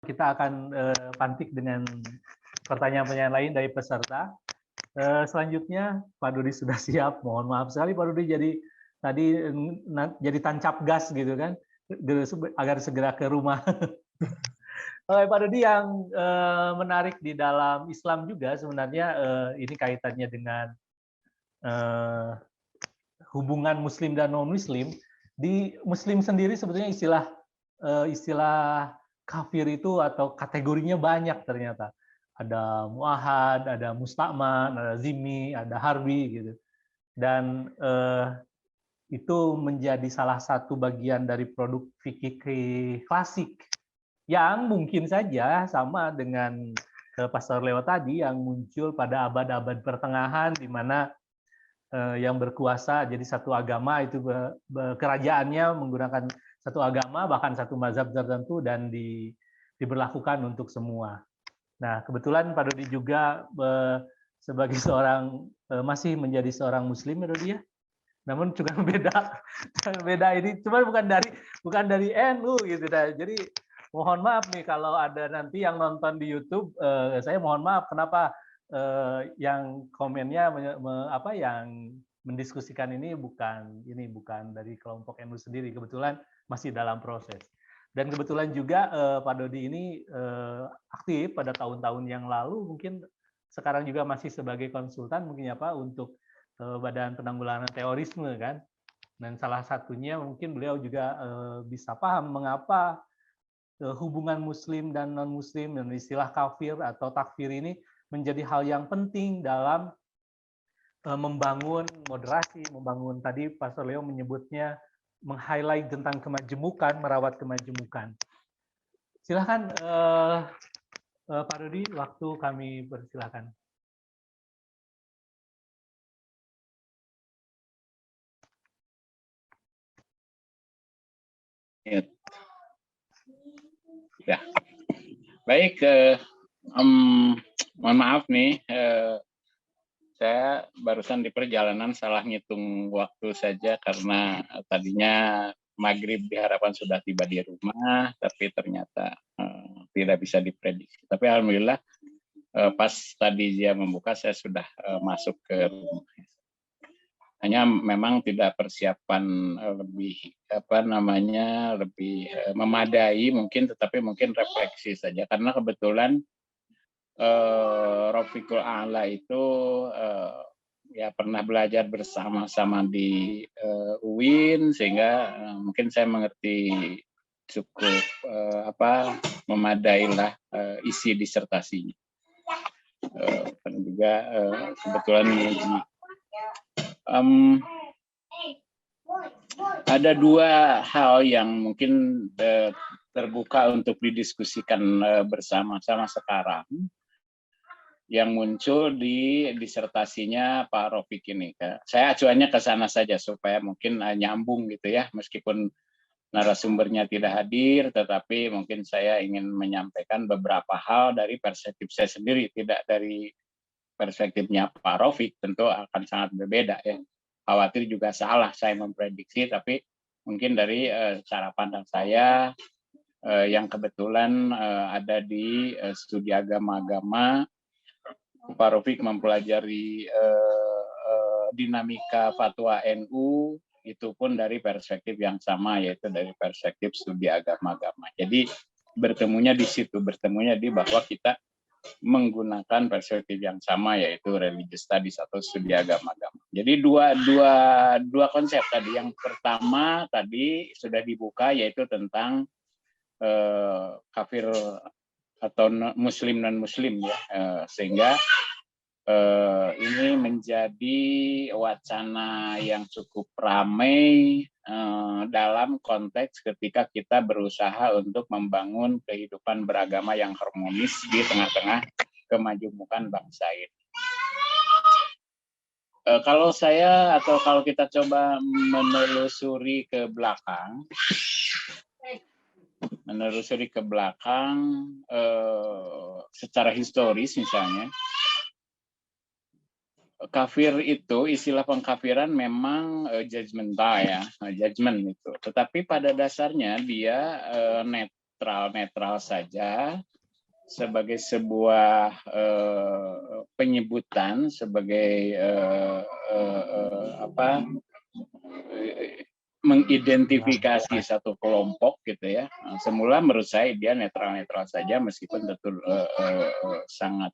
Kita akan pantik dengan pertanyaan-pertanyaan lain dari peserta. Selanjutnya Pak Dudi sudah siap. Mohon maaf sekali Pak Dudi jadi tancap gas gitu kan, agar segera ke rumah. Pak Dudi, yang menarik di dalam Islam juga sebenarnya ini kaitannya dengan hubungan Muslim dan non-Muslim. Di Muslim sendiri sebetulnya istilah kafir itu atau kategorinya banyak ternyata. Ada muahad, ada musta'man, ada zimmi, ada harbi gitu. Dan itu menjadi salah satu bagian dari produk fikih klasik yang mungkin saja sama dengan Pastor Leo tadi yang muncul pada abad-abad pertengahan di mana yang berkuasa jadi satu agama itu kerajaannya menggunakan satu agama bahkan satu mazhab tertentu dan diberlakukan untuk semua. Nah, kebetulan Pak Dodi juga sebagai seorang masih menjadi seorang muslim ya Dodi ya. Namun juga beda ini cuma bukan dari NU gitu dah. Jadi mohon maaf nih kalau ada nanti yang nonton di YouTube, saya mohon maaf kenapa yang komennya yang mendiskusikan ini bukan dari kelompok NU sendiri, kebetulan masih dalam proses. Dan kebetulan juga Pak Dodi ini aktif pada tahun-tahun yang lalu, mungkin sekarang juga masih sebagai konsultan mungkin ya Pak untuk Badan Penanggulangan Terorisme kan. Dan salah satunya mungkin beliau juga bisa paham mengapa hubungan muslim dan non-muslim dan istilah kafir atau takfir ini menjadi hal yang penting dalam membangun moderasi, membangun tadi Pastor Leo menyebutnya meng-highlight tentang kemajemukan, merawat kemajemukan. Silakan Pak Rudi, waktu kami persilakan. Ya, baik. Mohon maaf nih, saya barusan di perjalanan salah ngitung waktu saja karena tadinya maghrib diharapkan sudah tiba di rumah, tapi ternyata tidak bisa diprediksi. Tapi alhamdulillah pas tadi dia membuka saya sudah masuk ke rumah. Hanya memang tidak persiapan lebih lebih memadai mungkin, tetapi mungkin refleksi saja karena kebetulan Rafiqul A'la itu ya pernah belajar bersama-sama di UIN sehingga mungkin saya mengerti cukup memadai lah isi disertasinya. Dan juga kebetulan ada dua hal yang mungkin terbuka untuk didiskusikan bersama-sama sekarang yang muncul di disertasinya Pak Rafiq ini. Saya acuannya ke sana saja supaya mungkin nyambung gitu ya, meskipun narasumbernya tidak hadir, tetapi mungkin saya ingin menyampaikan beberapa hal dari perspektif saya sendiri, tidak dari perspektifnya Pak Rafiq, tentu akan sangat berbeda ya. Khawatir juga salah saya memprediksi, tapi mungkin dari cara pandang saya yang kebetulan ada di studi agama-agama, Pak Rafiq mempelajari dinamika fatwa NU, itu pun dari perspektif yang sama, yaitu dari perspektif studi agama-agama. Jadi bertemunya di situ, bertemunya di bahwa kita menggunakan perspektif yang sama, yaitu religious studies atau studi agama-agama. Jadi dua konsep tadi. Yang pertama tadi sudah dibuka, yaitu tentang kafir atau muslim non muslim ya, sehingga ini menjadi wacana yang cukup ramai dalam konteks ketika kita berusaha untuk membangun kehidupan beragama yang harmonis di tengah-tengah kemajemukan bangsa ini. Kalau saya atau kalau kita coba menelusuri ke belakang, secara historis misalnya, kafir itu istilah pengkafiran memang judgmental ya, judgment itu. Tetapi pada dasarnya dia netral saja sebagai sebuah penyebutan, sebagai mengidentifikasi satu kelompok gitu ya. Semula menurut saya dia netral-netral saja meskipun tentu sangat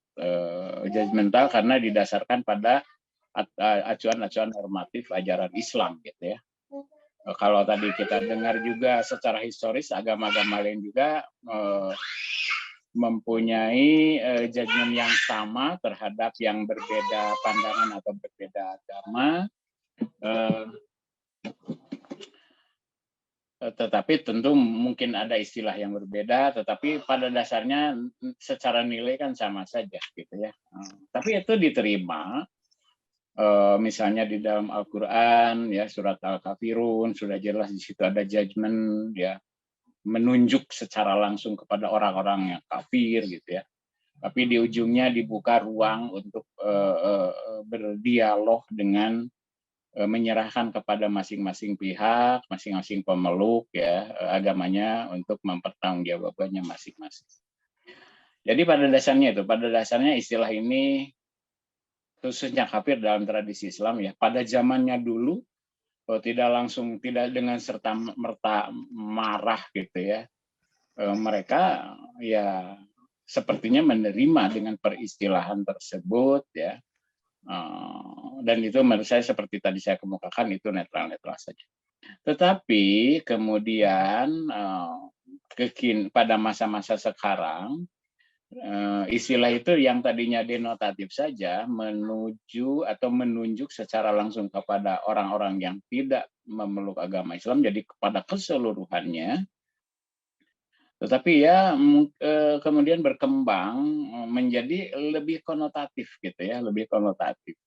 judgmental karena didasarkan pada acuan-acuan normatif ajaran Islam gitu ya. Kalau tadi kita dengar juga secara historis agama-agama lain juga mempunyai judgment yang sama terhadap yang berbeda pandangan atau berbeda agama. Tetapi tentu mungkin ada istilah yang berbeda, tetapi pada dasarnya secara nilai kan sama saja gitu ya. Tapi itu diterima, misalnya di dalam Al-Quran ya surat Al-Kafirun sudah jelas di situ ada judgment ya, menunjuk secara langsung kepada orang-orang yang kafir gitu ya. Tapi di ujungnya dibuka ruang untuk berdialog dengan menyerahkan kepada masing-masing pihak, masing-masing pemeluk ya agamanya untuk mempertanggungjawabkannya masing-masing. Jadi pada dasarnya istilah ini khususnya kafir dalam tradisi Islam ya pada zamannya dulu tidak dengan serta merta marah gitu ya. Mereka ya sepertinya menerima dengan peristilahan tersebut ya. Dan itu menurut saya seperti tadi saya kemukakan itu netral-netral saja. Tetapi kemudian pada masa-masa sekarang istilah itu yang tadinya denotatif saja menuju atau menunjuk secara langsung kepada orang-orang yang tidak memeluk agama Islam jadi kepada keseluruhannya. Tetapi ya kemudian berkembang menjadi lebih konotatif gitu ya, lebih konotatif.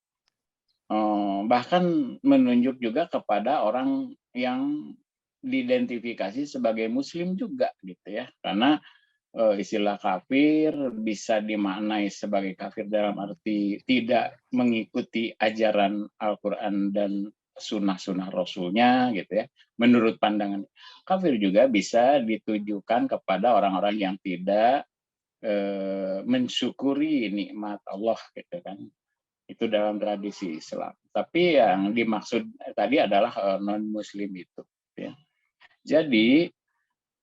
Bahkan menunjuk juga kepada orang yang diidentifikasi sebagai Muslim juga gitu ya, karena istilah kafir bisa dimaknai sebagai kafir dalam arti tidak mengikuti ajaran Al-Quran dan sunnah-sunnah Rasulnya gitu ya. Menurut pandangan kafir juga bisa ditujukan kepada orang-orang yang tidak mensyukuri nikmat Allah gitu kan. Itu dalam tradisi Islam. Tapi yang dimaksud tadi adalah non-Muslim itu. Ya. Jadi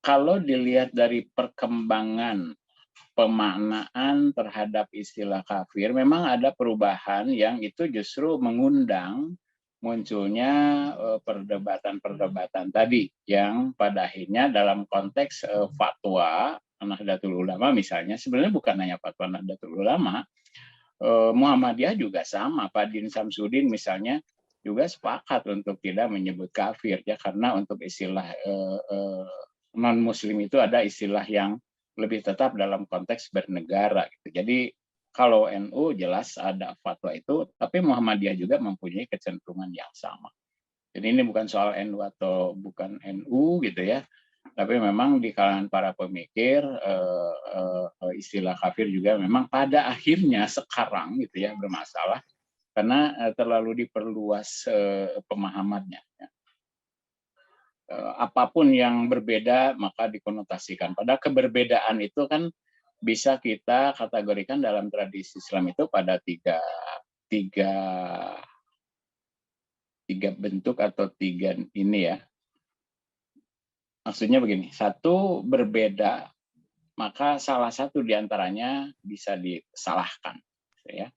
kalau dilihat dari perkembangan pemaknaan terhadap istilah kafir, memang ada perubahan yang itu justru mengundang munculnya perdebatan-perdebatan tadi yang pada akhirnya dalam konteks fatwa Nahdlatul Ulama misalnya, sebenarnya bukan hanya fatwa Nahdlatul Ulama, Muhammadiyah juga sama, Pak Din Samsudin misalnya juga sepakat untuk tidak menyebut kafir ya, karena untuk istilah non Muslim itu ada istilah yang lebih tetap dalam konteks bernegara gitu. Jadi kalau NU jelas ada fatwa itu, tapi Muhammadiyah juga mempunyai kecenderungan yang sama. Jadi ini bukan soal NU atau bukan NU gitu ya, tapi memang di kalangan para pemikir istilah kafir juga memang pada akhirnya sekarang gitu ya bermasalah karena terlalu diperluas pemahamannya. Apapun yang berbeda maka dikonotasikan. Padahal keberbedaan itu kan bisa kita kategorikan dalam tradisi Islam itu pada tiga bentuk atau tiga ini ya. Maksudnya begini, satu berbeda maka salah satu diantaranya bisa disalahkan, ya.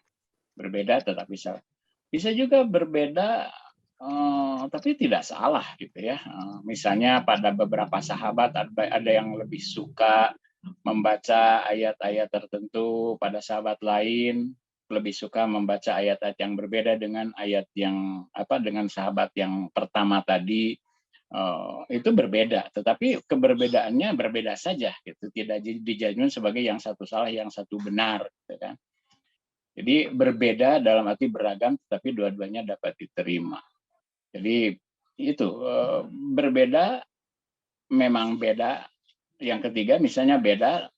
Berbeda tetapi salah. Bisa juga berbeda tapi tidak salah gitu ya. Misalnya pada beberapa sahabat ada yang lebih suka membaca ayat-ayat tertentu, pada sahabat lain lebih suka membaca ayat-ayat yang berbeda dengan ayat yang dengan sahabat yang pertama tadi. Itu berbeda, tetapi keberbedaannya berbeda saja gitu, tidak dijadikan sebagai yang satu salah, yang satu benar gitu kan. Jadi berbeda dalam arti beragam, tetapi dua-duanya dapat diterima. Jadi itu berbeda memang beda. Yang ketiga misalnya beda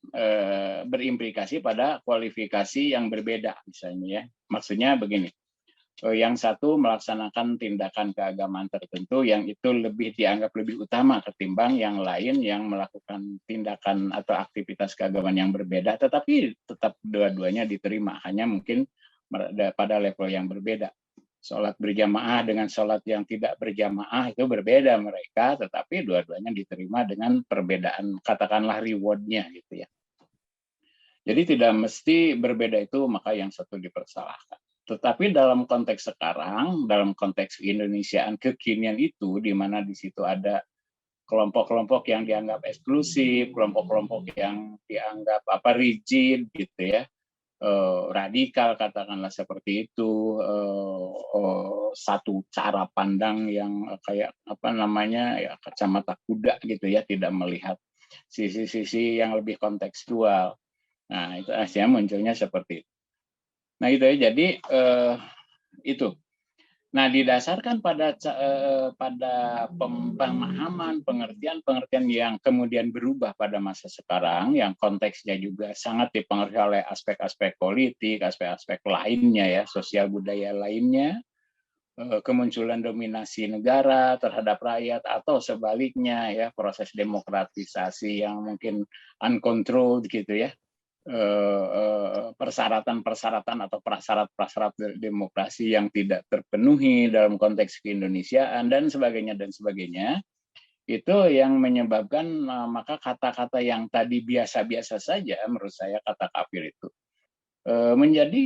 berimplikasi pada kualifikasi yang berbeda misalnya ya. Maksudnya begini, Yang satu melaksanakan tindakan keagamaan tertentu yang itu lebih dianggap lebih utama ketimbang yang lain yang melakukan tindakan atau aktivitas keagamaan yang berbeda, tetapi tetap dua-duanya diterima, hanya mungkin pada level yang berbeda. Sholat berjamaah dengan sholat yang tidak berjamaah itu berbeda mereka, tetapi dua-duanya diterima dengan perbedaan, katakanlah reward-nya gitu ya. Jadi tidak mesti berbeda itu maka yang satu dipersalahkan. Tetapi dalam konteks sekarang, dalam konteks Indonesiaan kekinian itu, di mana di situ ada kelompok-kelompok yang dianggap eksklusif, kelompok-kelompok yang dianggap rigid gitu ya, radikal katakanlah seperti itu, satu cara pandang yang kayak ya kacamata kuda gitu ya, tidak melihat sisi-sisi yang lebih kontekstual. Nah itu akhirnya munculnya seperti itu. Nah itu ya, jadi itu. Nah didasarkan pada pemahaman, pengertian yang kemudian berubah pada masa sekarang, yang konteksnya juga sangat dipengaruhi oleh aspek-aspek politik, aspek-aspek lainnya ya, sosial budaya lainnya, kemunculan dominasi negara terhadap rakyat atau sebaliknya ya, proses demokratisasi yang mungkin uncontrolled gitu ya, persyaratan-persyaratan atau prasyarat-prasyarat demokrasi yang tidak terpenuhi dalam konteks keindonesiaan dan sebagainya, itu yang menyebabkan maka kata-kata yang tadi biasa-biasa saja menurut saya kata kafir itu menjadi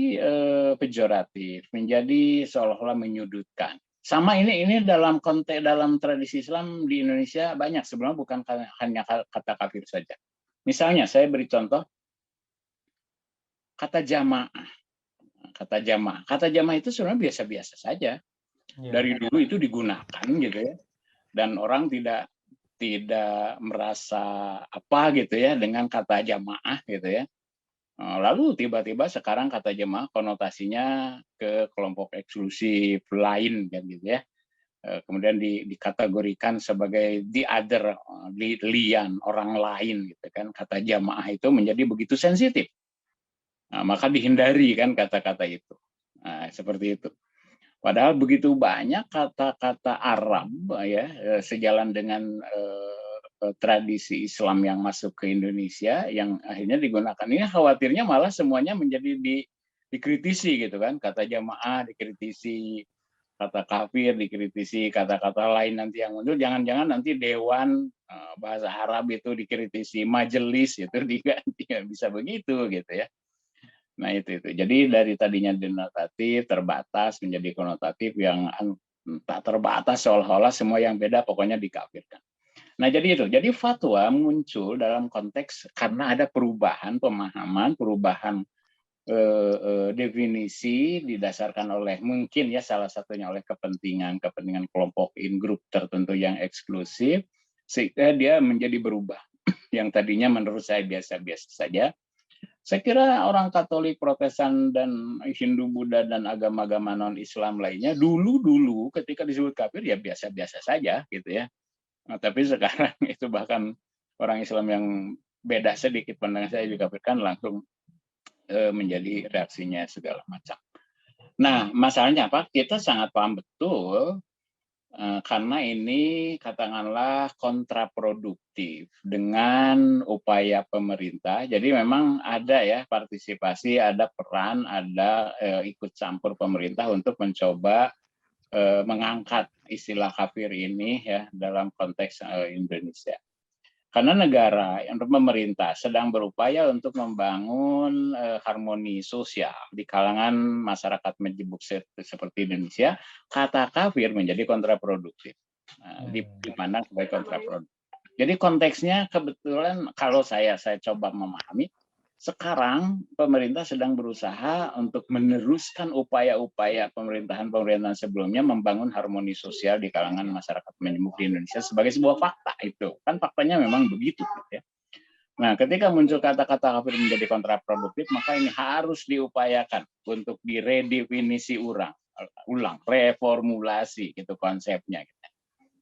pejoratif, menjadi seolah-olah menyudutkan. Sama ini dalam konteks dalam tradisi Islam di Indonesia banyak, sebenarnya bukan hanya kata kafir saja. Misalnya saya beri contoh kata jamaah. Kata jamaah itu sebenarnya biasa-biasa saja. Dari dulu itu digunakan gitu ya. Dan orang tidak merasa apa gitu ya dengan kata jamaah gitu ya. Lalu tiba-tiba sekarang kata jamaah konotasinya ke kelompok eksklusif lain kan gitu ya. Kemudian dikategorikan sebagai the other, lian, orang lain gitu kan. Kata jamaah itu menjadi begitu sensitif. Nah, maka dihindari kan kata-kata itu. Nah, seperti itu. Padahal begitu banyak kata-kata Arab ya, sejalan dengan tradisi Islam yang masuk ke Indonesia yang akhirnya digunakan. Ini khawatirnya malah semuanya menjadi dikritisi gitu kan. Kata jamaah dikritisi, kata kafir dikritisi, kata-kata lain nanti yang muncul. Jangan-jangan nanti dewan bahasa Arab itu dikritisi, majelis itu diganti, bisa begitu gitu ya. Nah itu. Jadi dari tadinya denotatif terbatas menjadi konotatif yang tak terbatas, seolah-olah semua yang beda pokoknya dikafirkan. Nah jadi itu. Jadi fatwa muncul dalam konteks karena ada perubahan pemahaman, perubahan definisi didasarkan oleh mungkin ya salah satunya oleh kepentingan kelompok in group tertentu yang eksklusif, sehingga dia menjadi berubah. Yang tadinya menurut saya biasa-biasa saja. Saya kira orang Katolik, Protestan, dan Hindu, Buddha, dan agama-agama non-Islam lainnya dulu ketika disebut kafir ya biasa-biasa saja gitu ya. Nah, tapi sekarang itu bahkan orang Islam yang beda sedikit pandangan saya dikafirkan langsung menjadi reaksinya segala macam. Nah, masalahnya apa? Kita sangat paham betul karena ini katakanlah kontraproduktif dengan upaya pemerintah. Jadi memang ada ya partisipasi, ada peran, ada ikut campur pemerintah untuk mencoba mengangkat istilah kafir ini ya dalam konteks Indonesia. Karena negara yang pemerintah sedang berupaya untuk membangun harmoni sosial di kalangan masyarakat majemuk seperti Indonesia, kata kafir menjadi kontraproduktif. Dipandang sebagai kontraproduktif. Jadi konteksnya kebetulan kalau saya coba memahami, sekarang pemerintah sedang berusaha untuk meneruskan upaya-upaya pemerintahan sebelumnya membangun harmoni sosial di kalangan masyarakat majemuk di Indonesia sebagai sebuah fakta itu. Kan faktanya memang begitu ya. Nah, ketika muncul kata-kata kafir menjadi kontraproduktif, maka ini harus diupayakan untuk diredefinisi ulang, reformulasi gitu konsepnya.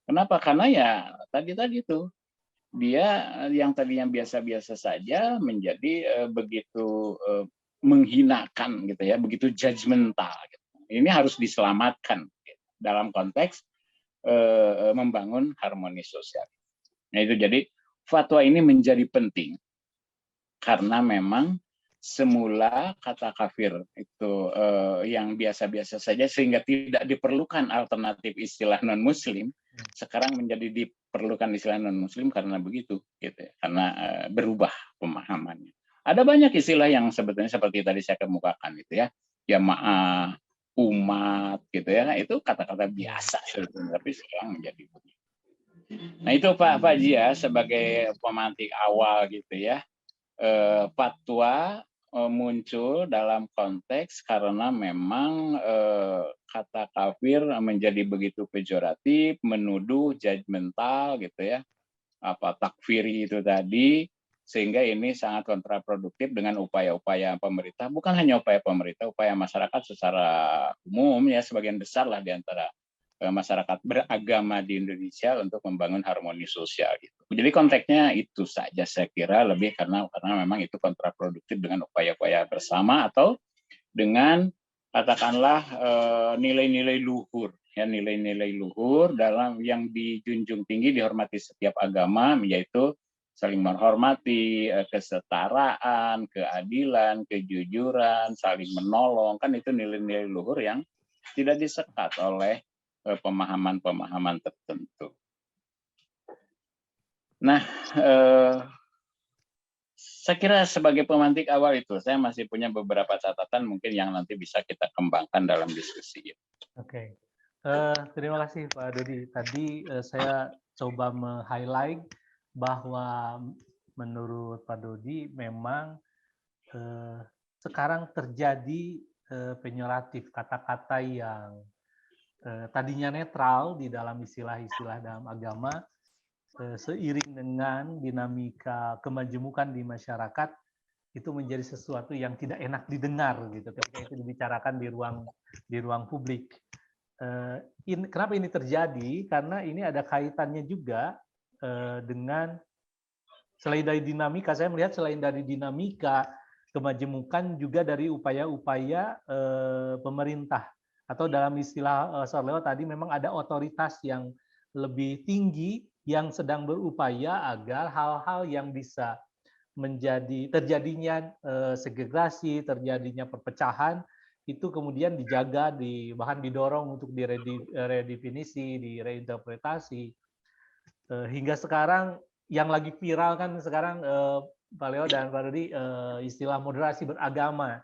Kenapa? Karena ya tadi itu dia yang tadinya biasa-biasa saja menjadi begitu menghinakan gitu ya, begitu judgmental gitu. ini harus diselamatkan dalam konteks membangun harmoni sosial. Nah itu jadi fatwa ini menjadi penting karena memang semula kata kafir itu yang biasa-biasa saja sehingga tidak diperlukan alternatif istilah non muslim, sekarang menjadi diperlukan istilah non muslim karena begitu gitu ya, karena berubah pemahamannya. Ada banyak istilah yang sebetulnya seperti tadi saya kemukakan itu ya, jamaah, umat gitu ya, itu kata-kata biasa sebetulnya, tapi sekarang menjadi begitu. Nah itu Pak Faji ya sebagai pemantik awal gitu ya, fatwa muncul dalam konteks karena memang kata kafir menjadi begitu pejoratif, menuduh, judgmental gitu ya, apa takfiri itu tadi, sehingga ini sangat kontraproduktif dengan upaya-upaya pemerintah, bukan hanya upaya pemerintah, upaya masyarakat secara umum ya, sebagian besar lah di antara masyarakat beragama di Indonesia untuk membangun harmoni sosial gitu. Jadi konteksnya itu saja saya kira, lebih karena memang itu kontraproduktif dengan upaya-upaya bersama atau dengan katakanlah nilai-nilai luhur ya, nilai-nilai luhur dalam yang dijunjung tinggi dihormati setiap agama, yaitu saling menghormati, kesetaraan, keadilan, kejujuran, saling menolong, kan itu nilai-nilai luhur yang tidak disekat oleh pemahaman-pemahaman tertentu. Nah, saya kira sebagai pemantik awal itu, saya masih punya beberapa catatan mungkin yang nanti bisa kita kembangkan dalam diskusi. Oke, terima kasih Pak Dodi. Tadi saya coba meng-highlight bahwa menurut Pak Dodi memang sekarang terjadi penyoratif kata-kata yang tadinya netral di dalam istilah-istilah dalam agama, seiring dengan dinamika kemajemukan di masyarakat, itu menjadi sesuatu yang tidak enak didengar gitu ketika itu dibicarakan di ruang publik. Kenapa ini terjadi? Karena ini ada kaitannya juga dengan, selain dari dinamika, saya melihat selain dari dinamika kemajemukan juga dari upaya-upaya pemerintah, atau dalam istilah Sorleo tadi memang ada otoritas yang lebih tinggi yang sedang berupaya agar hal-hal yang bisa menjadi terjadinya segregasi, terjadinya perpecahan itu kemudian dijaga, bahkan didorong untuk diredefinisi, direinterpretasi. Hingga sekarang yang lagi viral kan sekarang Pak Leo dan Pak Dodi, istilah moderasi beragama.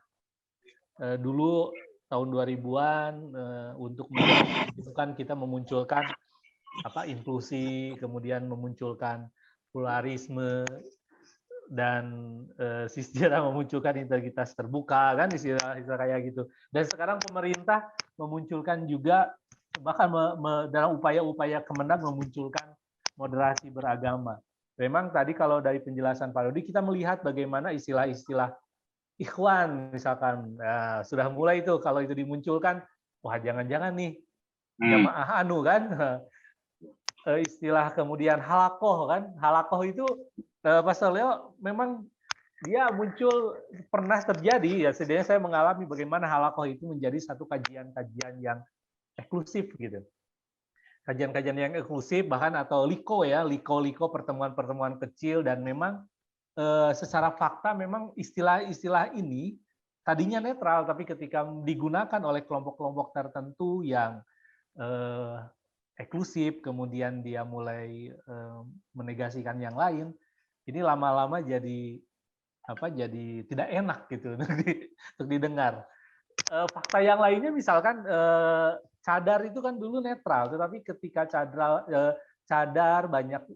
Dulu tahun 2000-an untuk menunjukkan kita memunculkan inklusi, kemudian memunculkan pluralisme, dan sejarah memunculkan integritas terbuka, kan istilah kayak gitu. Dan sekarang pemerintah memunculkan juga, bahkan dalam upaya-upaya Kemendag memunculkan moderasi beragama. Memang tadi kalau dari penjelasan Pak Dodi, kita melihat bagaimana istilah-istilah ikhwan misalkan, sudah mulai itu kalau itu dimunculkan, wah jangan-jangan nih jamaah anu kan, istilah kemudian halakoh kan, halakoh itu Pastor Leo memang dia muncul pernah terjadi ya, setidaknya saya mengalami bagaimana halakoh itu menjadi satu kajian-kajian yang eksklusif gitu. Kajian-kajian yang eksklusif bahkan atau liko pertemuan-pertemuan kecil, dan memang secara fakta memang istilah-istilah ini tadinya netral, tapi ketika digunakan oleh kelompok-kelompok tertentu yang eksklusif, kemudian dia mulai menegasikan yang lain, ini lama-lama jadi tidak enak gitu untuk didengar. Fakta yang lainnya misalkan cadar itu kan dulu netral, tetapi ketika cadar banyak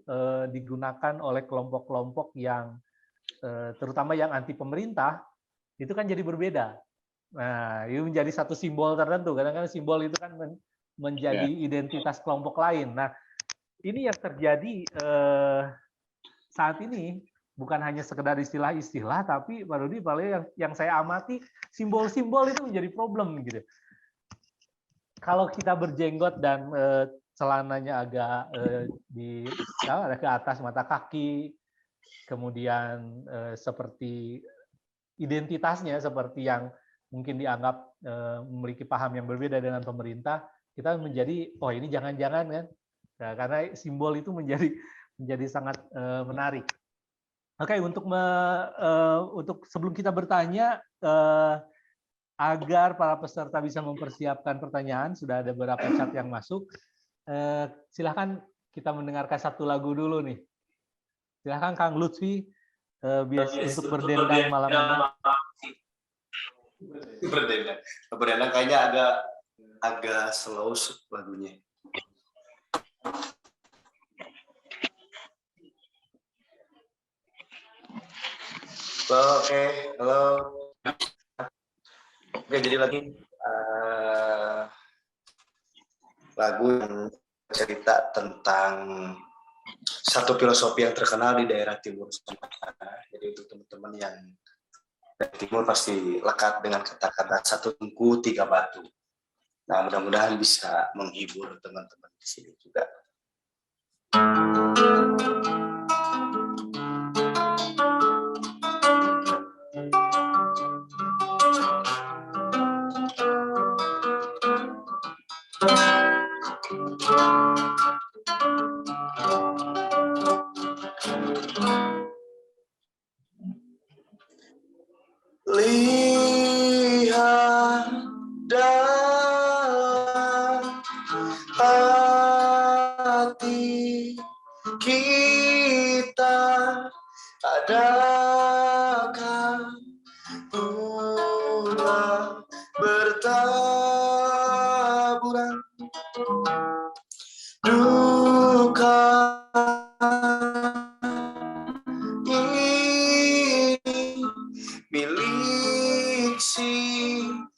digunakan oleh kelompok-kelompok yang terutama yang anti pemerintah, itu kan jadi berbeda. Nah, itu menjadi satu simbol tertentu. Kadang-kadang simbol itu kan menjadi identitas kelompok lain. Nah, ini yang terjadi saat ini, bukan hanya sekedar istilah-istilah, tapi Pak Dodi, yang saya amati, simbol-simbol itu menjadi problem gitu. Kalau kita berjenggot dan celananya agak ke atas mata kaki, kemudian seperti identitasnya seperti yang mungkin dianggap memiliki paham yang berbeda dengan pemerintah, kita menjadi, oh ini jangan-jangan kan, nah, karena simbol itu menjadi sangat menarik. Oke, untuk sebelum kita bertanya, agar para peserta bisa mempersiapkan pertanyaan, sudah ada beberapa chat yang masuk. Silahkan kita mendengarkan satu lagu dulu nih. Silahkan Kang Lutfi untuk berdendang malam ini. Berdendang kayaknya agak slow lagunya. Halo. Oke, jadi lagi lagu yang cerita tentang satu filosofi yang terkenal di daerah timur Sumatera. Jadi untuk teman-teman yang dari timur pasti lekat dengan kata-kata satu tungku tiga batu. Nah, mudah-mudahan bisa menghibur teman-teman di sini juga. Lihat dalam hati kita, adakah pula bertaburan duka ini milik siapa,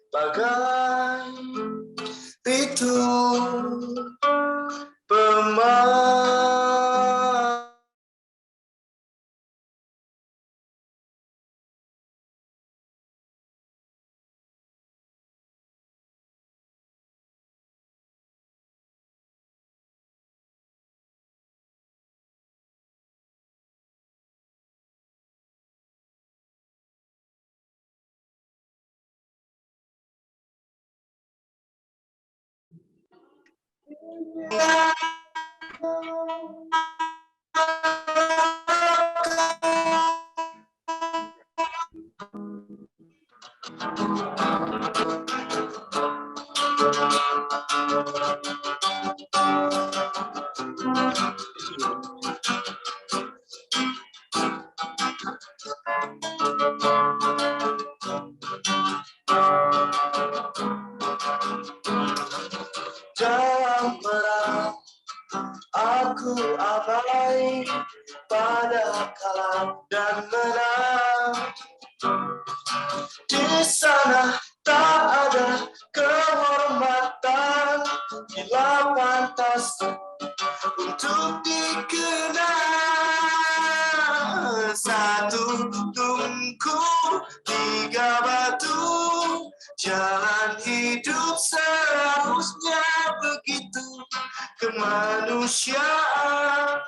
bagai itu dalam perang aku abai pada kalah dan menang. Di sana tak ada kehormatan, bila pantas untuk dikenal. Satu tungku tiga batu, jalan hidup seharusnya begitu. Kemanusiaan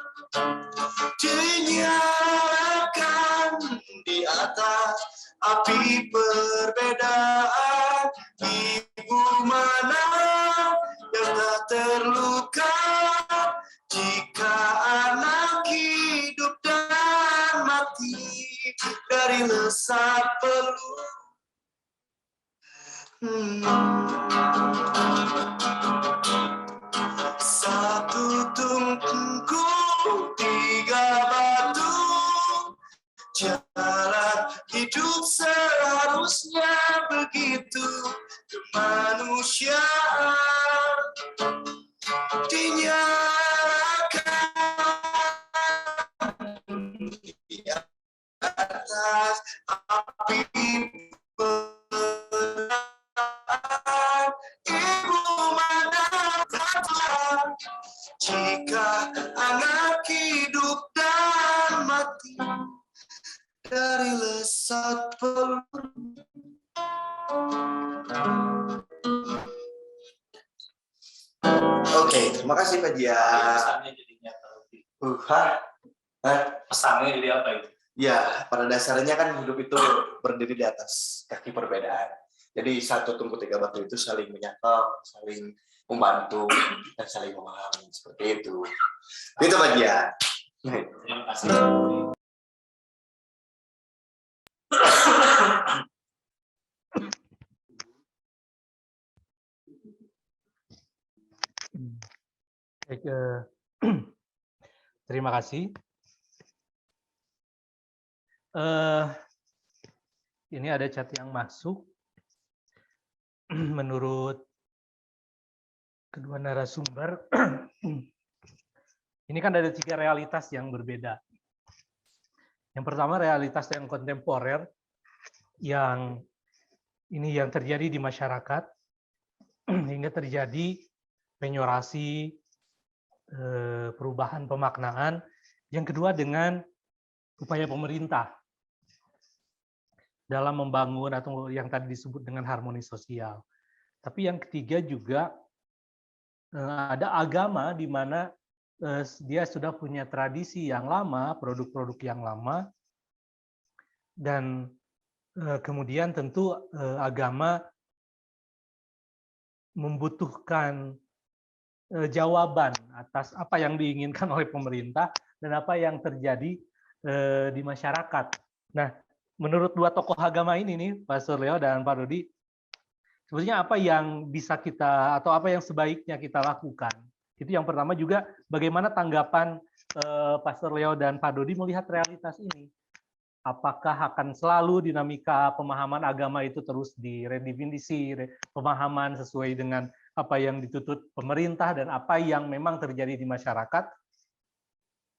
dinyalakan di atas api perbedaan. Ibu mana yang tak terluka jika anak hidup dan mati dari lesat peluru. Satu tungku tiga batu, jalan hidup seharusnya begitu. Kemanusiaan dinyalakan di atas api perbedaan. Ibu mana kata jika anak hidup dan mati dari lesat peluru. Oke, terima kasih Pak Dia. Pesannya jadi nyata. Pesannya jadi apa itu? Ya, pada dasarnya kan hidup itu berdiri di atas kaki perbedaan. Jadi satu tungku tiga batu itu saling menyatu, saling membantu, dan saling memahami. Seperti itu. Itu bagian. Terima kasih. Baik, terima kasih. Ini ada chat yang masuk. Menurut kedua narasumber, ini kan ada 3 realitas yang berbeda. Yang pertama realitas yang kontemporer, yang ini yang terjadi di masyarakat, hingga terjadi penyorasi, perubahan pemaknaan. Yang kedua dengan upaya pemerintah dalam membangun atau yang tadi disebut dengan harmoni sosial. Tapi yang ketiga juga ada agama di mana dia sudah punya tradisi yang lama, produk-produk yang lama, dan kemudian tentu agama membutuhkan jawaban atas apa yang diinginkan oleh pemerintah dan apa yang terjadi di masyarakat. Nah, menurut 2 tokoh agama ini nih, Pak Suryo dan Pak Dodi, sebetulnya apa yang bisa kita atau apa yang sebaiknya kita lakukan? Itu yang pertama. Juga bagaimana tanggapan Pastor Leo dan Pak Dodi melihat realitas ini? Apakah akan selalu dinamika pemahaman agama itu terus diredefinisi, pemahaman sesuai dengan apa yang dituntut pemerintah dan apa yang memang terjadi di masyarakat?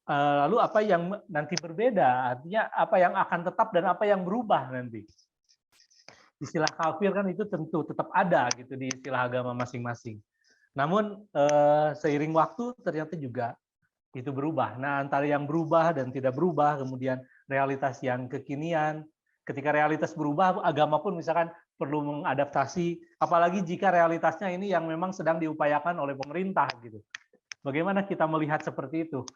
Lalu apa yang nanti berbeda? Artinya apa yang akan tetap dan apa yang berubah nanti? Istilah kafir kan itu tentu tetap ada gitu di istilah agama masing-masing. Namun seiring waktu ternyata juga itu berubah. Nah, antara yang berubah dan tidak berubah, kemudian realitas yang kekinian. Ketika realitas berubah, agama pun misalkan perlu mengadaptasi, apalagi jika realitasnya ini yang memang sedang diupayakan oleh pemerintah gitu. Bagaimana kita melihat seperti itu?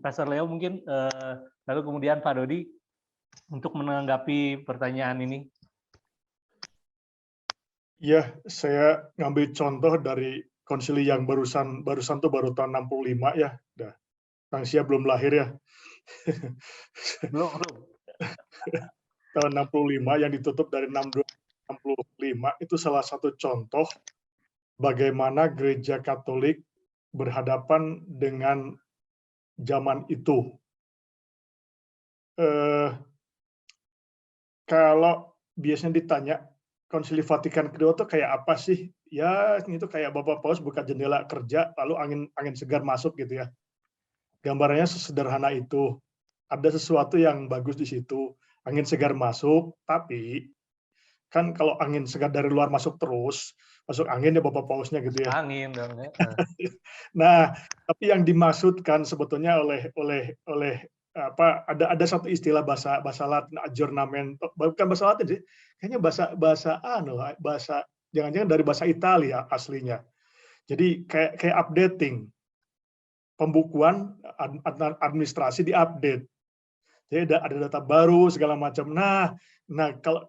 Pastor Leo mungkin, lalu kemudian Pak Dodi untuk menanggapi pertanyaan ini. Ya, saya ngambil contoh dari konsili yang barusan tuh baru tahun 65 ya. Dah. Tangsia belum lahir ya. Belum. Tahun 65 yang ditutup dari 65 itu salah satu contoh bagaimana gereja Katolik berhadapan dengan zaman itu. Kalau biasanya ditanya Konsili Vatikan kedua tuh kayak apa sih? Ya, itu kayak Bapak Paus buka jendela kerja, lalu angin segar masuk gitu ya. Gambarnya sesederhana itu. Ada sesuatu yang bagus di situ. Angin segar masuk, tapi kan kalau angin segar dari luar masuk terus, masuk angin ya Bapak Pausnya gitu ya. Angin dong ya. Nah, tapi yang dimaksudkan sebetulnya oleh apa ada satu istilah bahasa Latin aggiornamento, bukan bahasa Latin sih, kayaknya bahasa jangan-jangan dari bahasa Italia aslinya. Jadi kayak updating, pembukuan administrasi diupdate. Jadi ada data baru segala macam. Nah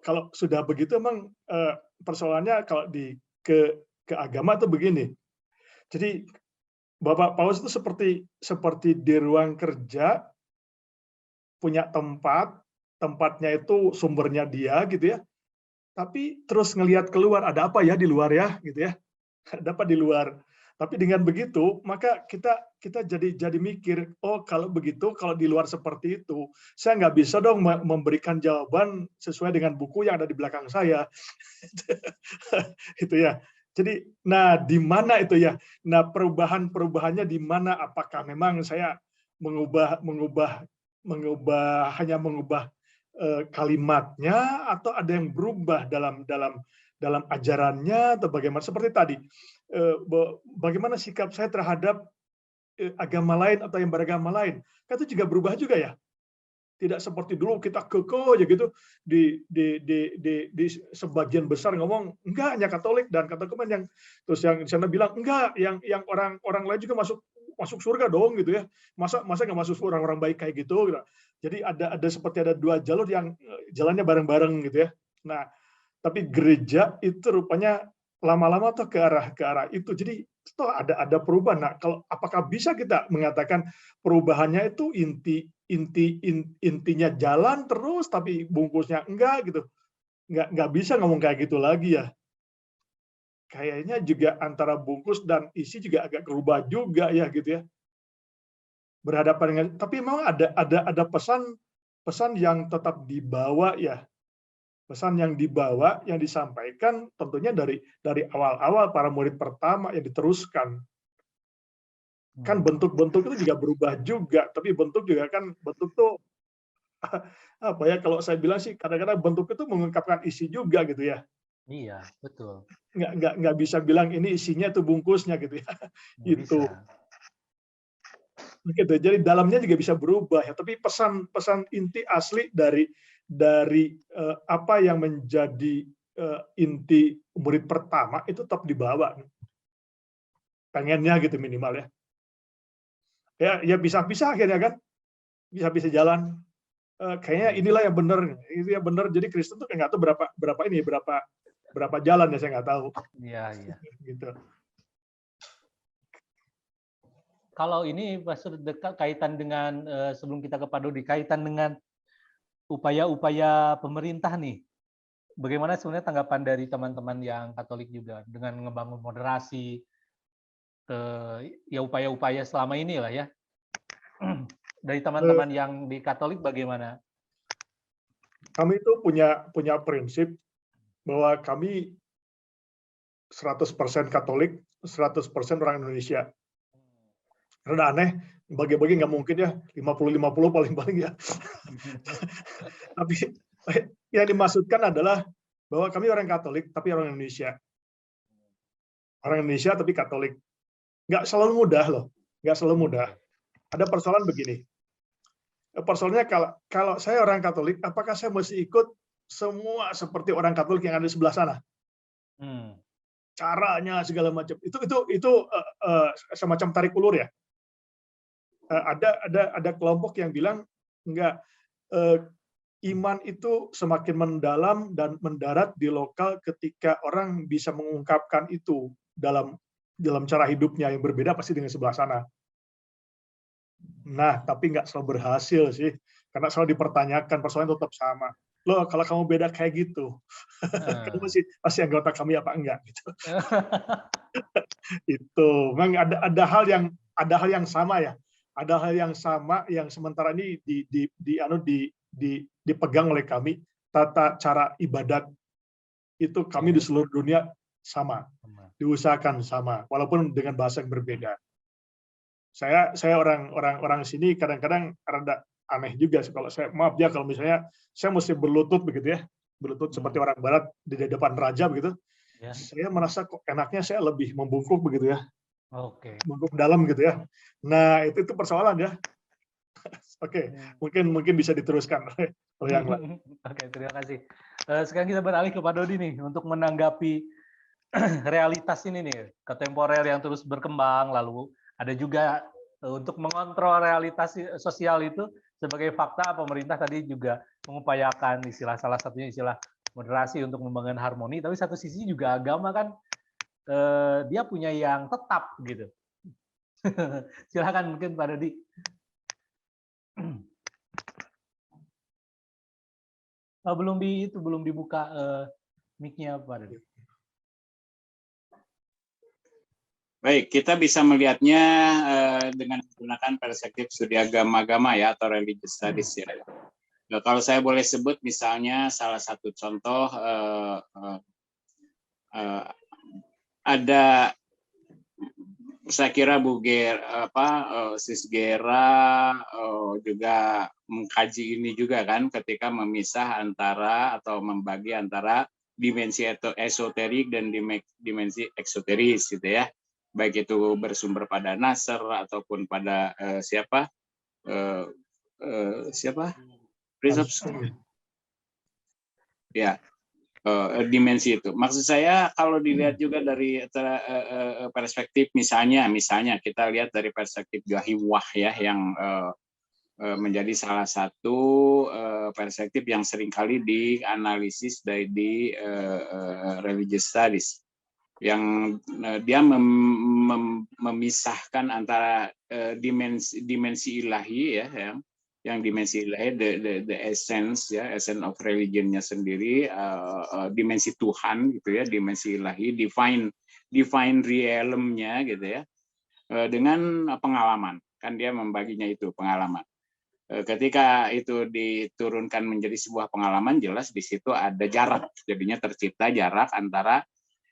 kalau sudah begitu emang persoalannya kalau ke agama tuh begini. Jadi Bapak Paus itu seperti di ruang kerja punya tempatnya itu sumbernya dia gitu ya. Tapi terus ngelihat keluar ada apa ya di luar ya gitu ya. Ada apa di luar. Tapi dengan begitu maka kita jadi mikir, oh kalau begitu kalau di luar seperti itu saya nggak bisa dong memberikan jawaban sesuai dengan buku yang ada di belakang saya. Itu ya. Jadi nah di mana itu ya? Nah perubahannya di mana? Apakah memang saya hanya mengubah kalimatnya atau ada yang berubah dalam ajarannya atau bagaimana? Seperti tadi, bagaimana sikap saya terhadap agama lain atau yang beragama lain? Kan itu juga berubah juga ya. Tidak seperti dulu kita kekeh aja gitu di sebagian besar ngomong enggak hanya Katolik dan Katolik yang terus yang di sana bilang enggak yang orang lain juga masuk surga dong gitu ya. Masa nggak masuk orang-orang baik kayak gitu. Jadi ada seperti ada dua jalur yang jalannya bareng-bareng gitu ya. Nah, tapi gereja itu rupanya lama-lama tuh ke arah itu. Jadi itu ada perubahan. Nah, kalau apakah bisa kita mengatakan perubahannya itu intinya jalan terus tapi bungkusnya enggak gitu. Nggak bisa ngomong kayak gitu lagi ya. Kayaknya juga antara bungkus dan isi juga agak berubah juga ya gitu ya. Berhadapan dengan, tapi memang ada pesan yang tetap dibawa ya. Pesan yang dibawa, yang disampaikan tentunya dari awal-awal para murid pertama yang diteruskan. Kan bentuk-bentuk itu juga berubah juga, tapi bentuk juga kan bentuk tuh apa ya, kalau saya bilang sih kadang-kadang bentuk itu mengungkapkan isi juga gitu ya. Iya, betul. Nggak bisa bilang ini isinya tuh bungkusnya gitu ya. Nggak Itu. bisa. Begitu. Jadi dalamnya juga bisa berubah ya, tapi pesan inti asli dari apa yang menjadi inti murid pertama itu tetap dibawa. Pengennya gitu minimal ya. Ya bisa-bisa akhirnya kan. Bisa-bisa jalan. Kayaknya inilah yang benar. Itu yang benar. Jadi Kristen tuh nggak tahu berapa jalan ya, saya nggak tahu. Iya, iya. Gitu. Kalau ini Pastor dekat kaitan dengan sebelum kita ke Pak Dodi, kaitan dengan upaya-upaya pemerintah nih. Bagaimana sebenarnya tanggapan dari teman-teman yang Katolik juga dengan ngebangun moderasi, ya upaya-upaya selama ini lah ya. Dari teman-teman yang di Katolik bagaimana? Kami itu punya prinsip bahwa kami 100% Katolik, 100% orang Indonesia. Karena aneh, bagi-bagi nggak mungkin ya, 50-50 paling-paling ya. Tapi yang dimaksudkan adalah bahwa kami orang Katolik, tapi orang Indonesia. Orang Indonesia tapi Katolik. Nggak selalu mudah loh, nggak selalu mudah. Ada persoalan begini. Persoalannya kalau saya orang Katolik, apakah saya mesti ikut semua seperti orang Katolik yang ada di sebelah sana? Caranya segala macam. Itu semacam tarik ulur ya. Ada kelompok yang bilang enggak, iman itu semakin mendalam dan mendarat di lokal ketika orang bisa mengungkapkan itu dalam cara hidupnya yang berbeda pasti dengan sebelah sana. Nah, tapi nggak selalu berhasil sih, karena selalu dipertanyakan, persoalan tetap sama. Loh, kalau kamu beda kayak gitu, kamu masih anggota kami apa enggak? Gitu. Itu, memang ada hal yang sama ya. Ada hal yang sama yang sementara ini dipegang oleh kami. Tata cara ibadat itu kami di seluruh dunia sama, diusahakan sama, walaupun dengan bahasa yang berbeda. Saya orang sini kadang-kadang rada aneh juga kalau saya, maaf ya kalau misalnya saya mesti berlutut begitu ya, berlutut seperti orang Barat di depan raja begitu. Ya. Saya merasa kok enaknya saya lebih membungkuk begitu ya. Oke. Bungkuk dalam gitu ya. Nah, itu persoalan ya. Oke, mungkin bisa diteruskan oleh yang lain. Oke, terima kasih. Sekarang kita beralih ke Pak Dodi nih untuk menanggapi realitas ini nih, kontemporer yang terus berkembang, lalu ada juga untuk mengontrol realitas sosial itu sebagai fakta. Pemerintah tadi juga mengupayakan salah satunya istilah moderasi untuk membangun harmoni, tapi satu sisi juga agama kan dia punya yang tetap gitu. Silakan mungkin Pak Dodi. Belum dibuka mic-nya Pak Dodi. Baik, kita bisa melihatnya dengan menggunakan perspektif studi agama-agama ya, atau religious studies ya. Nah, kalau saya boleh sebut misalnya salah satu contoh ada, saya kira Sis Gera juga mengkaji ini juga kan, ketika memisah antara atau membagi antara dimensi esoterik dan dimensi eksoteris gitu ya. Baik itu bersumber pada Nasr ataupun pada siapa? Ya, dimensi itu. Maksud saya kalau dilihat juga dari perspektif misalnya kita lihat dari perspektif Gahiwah ya, yang menjadi salah satu perspektif yang seringkali dianalisis di religious studies, yang dia memisahkan antara dimensi ilahi ya, yang dimensi ilahi the essence ya, essence of religionnya sendiri, dimensi Tuhan gitu ya, dimensi ilahi, divine realm-nya gitu ya, dengan pengalaman, kan dia membaginya itu pengalaman. Ketika itu diturunkan menjadi sebuah pengalaman, jelas di situ ada jarak, jadinya tercipta jarak antara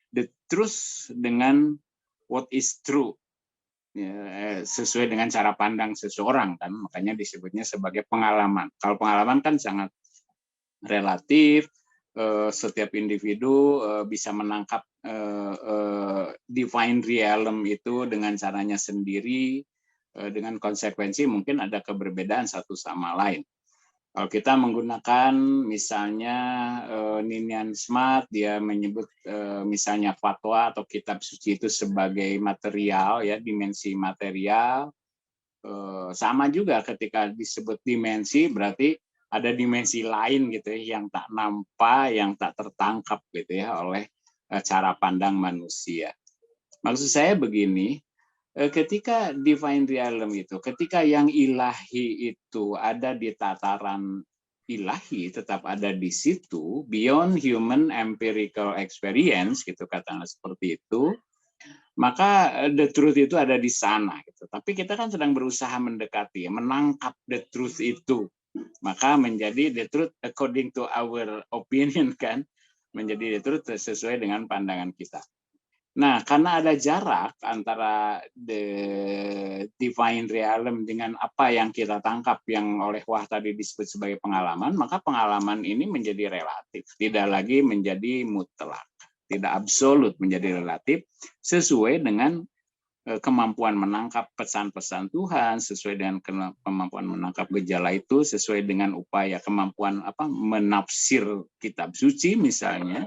the truth dengan what is true, ya, sesuai dengan cara pandang seseorang, kan makanya disebutnya sebagai pengalaman. Kalau pengalaman kan sangat relatif, setiap individu bisa menangkap divine realm itu dengan caranya sendiri, dengan konsekuensi mungkin ada keberbedaan satu sama lain. Kalau kita menggunakan misalnya Ninian Smart, dia menyebut misalnya fatwa atau kitab suci itu sebagai material, ya, dimensi material. Sama juga ketika disebut dimensi, berarti ada dimensi lain gitu ya, yang tak nampak, yang tak tertangkap gitu ya oleh cara pandang manusia. Maksud saya begini, ketika divine realm itu, ketika yang ilahi itu ada di tataran ilahi, tetap ada di situ, beyond human empirical experience, gitu katakanlah seperti itu, maka the truth itu ada di sana. Gitu. Tapi kita kan sedang berusaha mendekati, menangkap the truth itu, maka menjadi the truth according to our opinion, kan, menjadi the truth sesuai dengan pandangan kita. Nah, karena ada jarak antara the divine realm dengan apa yang kita tangkap yang oleh Wah tadi disebut sebagai pengalaman, maka pengalaman ini menjadi relatif, tidak lagi menjadi mutlak, tidak absolut, menjadi relatif sesuai dengan kemampuan menangkap pesan-pesan Tuhan, sesuai dengan kemampuan menangkap gejala itu, sesuai dengan upaya kemampuan menafsir kitab suci misalnya,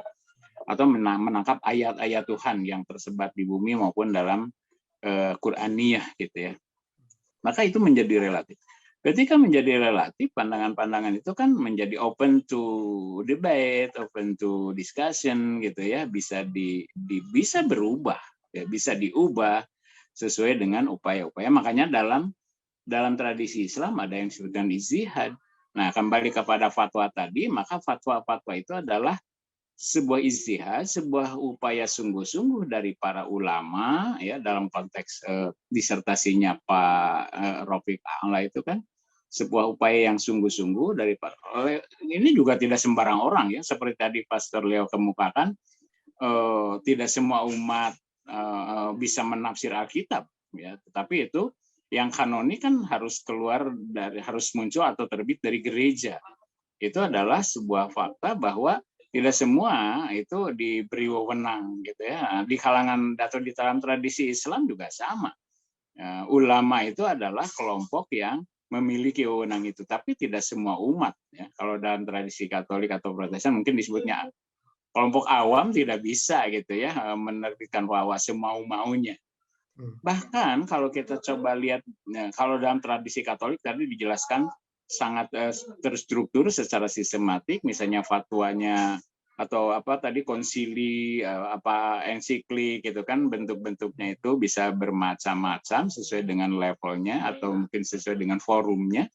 atau menangkap ayat-ayat Tuhan yang tersebar di bumi maupun dalam Qur'aniyah gitu ya. Maka itu menjadi relatif. Ketika menjadi relatif, pandangan-pandangan itu kan menjadi open to debate, open to discussion gitu ya, bisa bisa berubah, ya, bisa diubah sesuai dengan upaya-upaya. Makanya dalam tradisi Islam ada yang disebutkan ijtihad. Nah, kembali kepada fatwa tadi, maka fatwa-fatwa itu adalah sebuah ijtihad, sebuah upaya sungguh-sungguh dari para ulama, ya, dalam konteks disertasinya Pak Rafiq A'la itu kan sebuah upaya yang sungguh-sungguh dari ini juga tidak sembarang orang, ya, seperti tadi Pastor Leo kemukakan, tidak semua umat bisa menafsir Alkitab, ya, tetapi itu yang kanoni kan harus muncul atau terbit dari gereja. Itu adalah sebuah fakta bahwa tidak semua itu diberi wewenang gitu ya. Di kalangan atau di dalam tradisi Islam juga sama. Ulama itu adalah kelompok yang memiliki wewenang itu, tapi tidak semua umat. Ya. Kalau dalam tradisi Katolik atau Protestan mungkin disebutnya kelompok awam tidak bisa gitu ya menerbitkan fatwa semau-maunya. Bahkan kalau kita coba lihat, kalau dalam tradisi Katolik tadi dijelaskan sangat terstruktur secara sistematik, misalnya fatwanya atau konsili, ensiklik gitu kan, bentuk-bentuknya itu bisa bermacam-macam sesuai dengan levelnya atau mungkin sesuai dengan forumnya.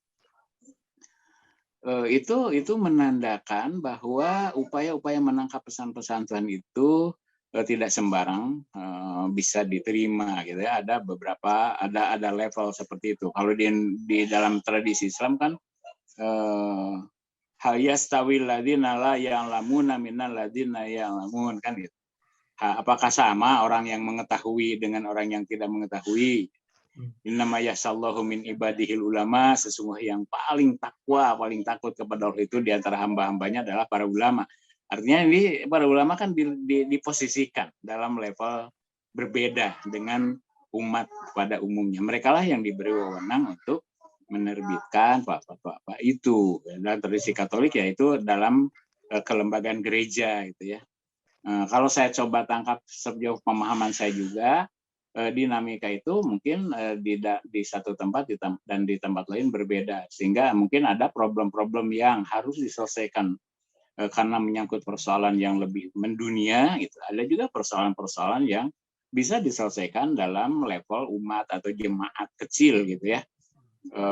Itu menandakan bahwa upaya-upaya menangkap pesan-pesan Tuhan itu tidak sembarang bisa diterima gitu ya. Ada beberapa ada level seperti itu. Kalau di dalam tradisi Islam kan hal yastawil ladzina la ya'lamuna minal ladzina ya'lamun kan gitu. Apakah sama orang yang mengetahui dengan orang yang tidak mengetahui? Innama yasallahu min ibadihil ulama, sesungguhnya yang paling takwa, paling takut kepada Allah itu di antara hamba-hambanya adalah para ulama. Artinya ini para ulama kan diposisikan dalam level berbeda dengan umat pada umumnya. Mereka lah yang diberi wewenang untuk menerbitkan fatwa itu. Dalam tradisi Katolik yaitu dalam kelembagaan gereja gitu ya. Kalau saya coba tangkap sejauh pemahaman saya juga, dinamika itu mungkin di satu tempat dan di tempat lain berbeda, sehingga mungkin ada problem-problem yang harus diselesaikan karena menyangkut persoalan yang lebih mendunia gitu. Ada juga persoalan-persoalan yang bisa diselesaikan dalam level umat atau jemaat kecil gitu ya.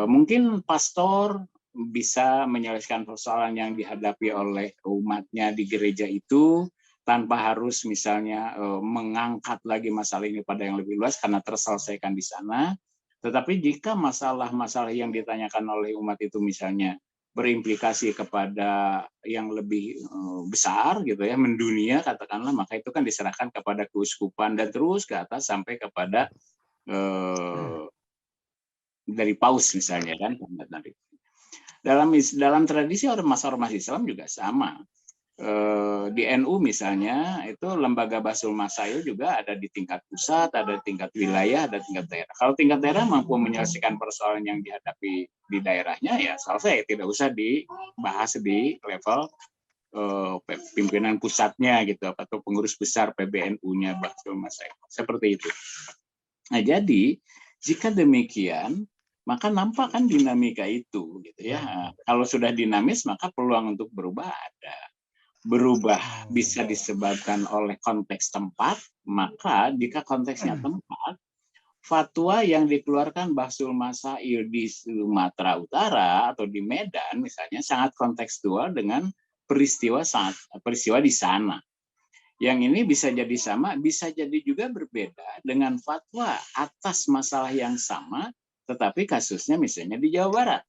Mungkin pastor bisa menyelesaikan persoalan yang dihadapi oleh umatnya di gereja itu tanpa harus misalnya mengangkat lagi masalah ini pada yang lebih luas karena terselesaikan di sana. Tetapi jika masalah-masalah yang ditanyakan oleh umat itu misalnya berimplikasi kepada yang lebih besar gitu ya, mendunia katakanlah, maka itu kan diserahkan kepada keuskupan dan terus ke atas sampai kepada dari paus misalnya kan. Dalam tradisi ormas Islam juga sama. Di NU misalnya itu lembaga Basul Masail juga ada di tingkat pusat, ada di tingkat wilayah, ada tingkat daerah. Kalau tingkat daerah mampu menyelesaikan persoalan yang dihadapi di daerahnya, ya selesai, tidak usah dibahas di level pimpinan pusatnya gitu atau pengurus besar PBNU-nya Basul Masail. Seperti itu. Nah, jadi jika demikian maka nampak kan dinamika itu gitu ya. Kalau sudah dinamis maka peluang untuk berubah ada. Berubah bisa disebabkan oleh konteks tempat, maka jika konteksnya tempat, fatwa yang dikeluarkan Basul Masail di Sumatera Utara atau di Medan misalnya sangat kontekstual dengan peristiwa di sana. Yang ini bisa jadi sama, bisa jadi juga berbeda dengan fatwa atas masalah yang sama, tetapi kasusnya misalnya di Jawa Barat.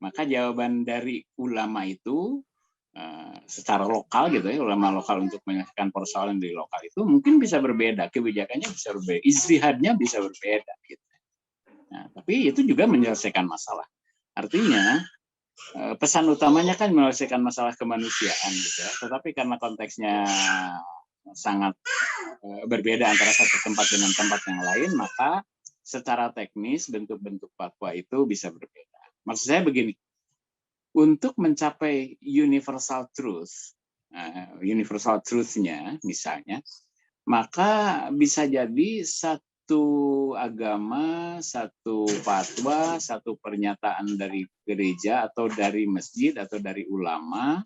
Maka jawaban dari ulama itu secara lokal gitu ya, ulama lokal untuk menyelesaikan persoalan di lokal itu mungkin bisa berbeda, kebijakannya bisa berbeda, ijtihadnya bisa berbeda gitu. Nah, tapi itu juga menyelesaikan masalah. Artinya pesan utamanya kan menyelesaikan masalah kemanusiaan gitu ya. Tetapi karena konteksnya sangat berbeda antara satu tempat dengan tempat yang lain, maka secara teknis bentuk-bentuk fatwa itu bisa berbeda. Maksud saya begini, untuk mencapai universal truth-nya misalnya, maka bisa jadi satu agama, satu fatwa, satu pernyataan dari gereja atau dari masjid atau dari ulama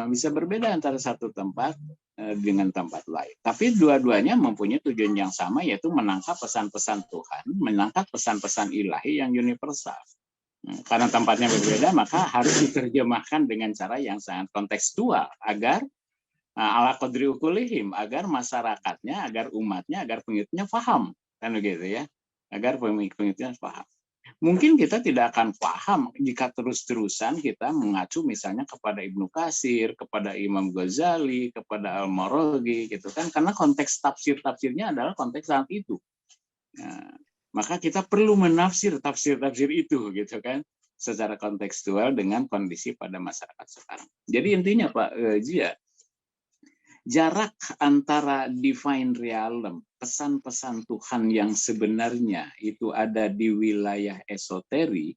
bisa berbeda antara satu tempat dengan tempat lain. Tapi dua-duanya mempunyai tujuan yang sama, yaitu menangkap pesan-pesan Tuhan, menangkap pesan-pesan ilahi yang universal. Karena tempatnya berbeda, maka harus diterjemahkan dengan cara yang sangat kontekstual agar ala qadri ukulihim, agar masyarakatnya, agar umatnya, agar pengikutnya paham, kan begitu ya, agar pengikutnya paham. Mungkin kita tidak akan paham jika terus-terusan kita mengacu misalnya kepada Ibnu Katsir, kepada Imam Ghazali, kepada Al-Maraghi gitu kan, karena konteks tafsir-tafsirnya adalah konteks saat itu. Nah, maka kita perlu menafsir tafsir-tafsir itu gitu kan secara kontekstual dengan kondisi pada masyarakat sekarang. Jadi intinya Pak Zia, jarak antara divine realm, pesan-pesan Tuhan yang sebenarnya itu ada di wilayah esoteri,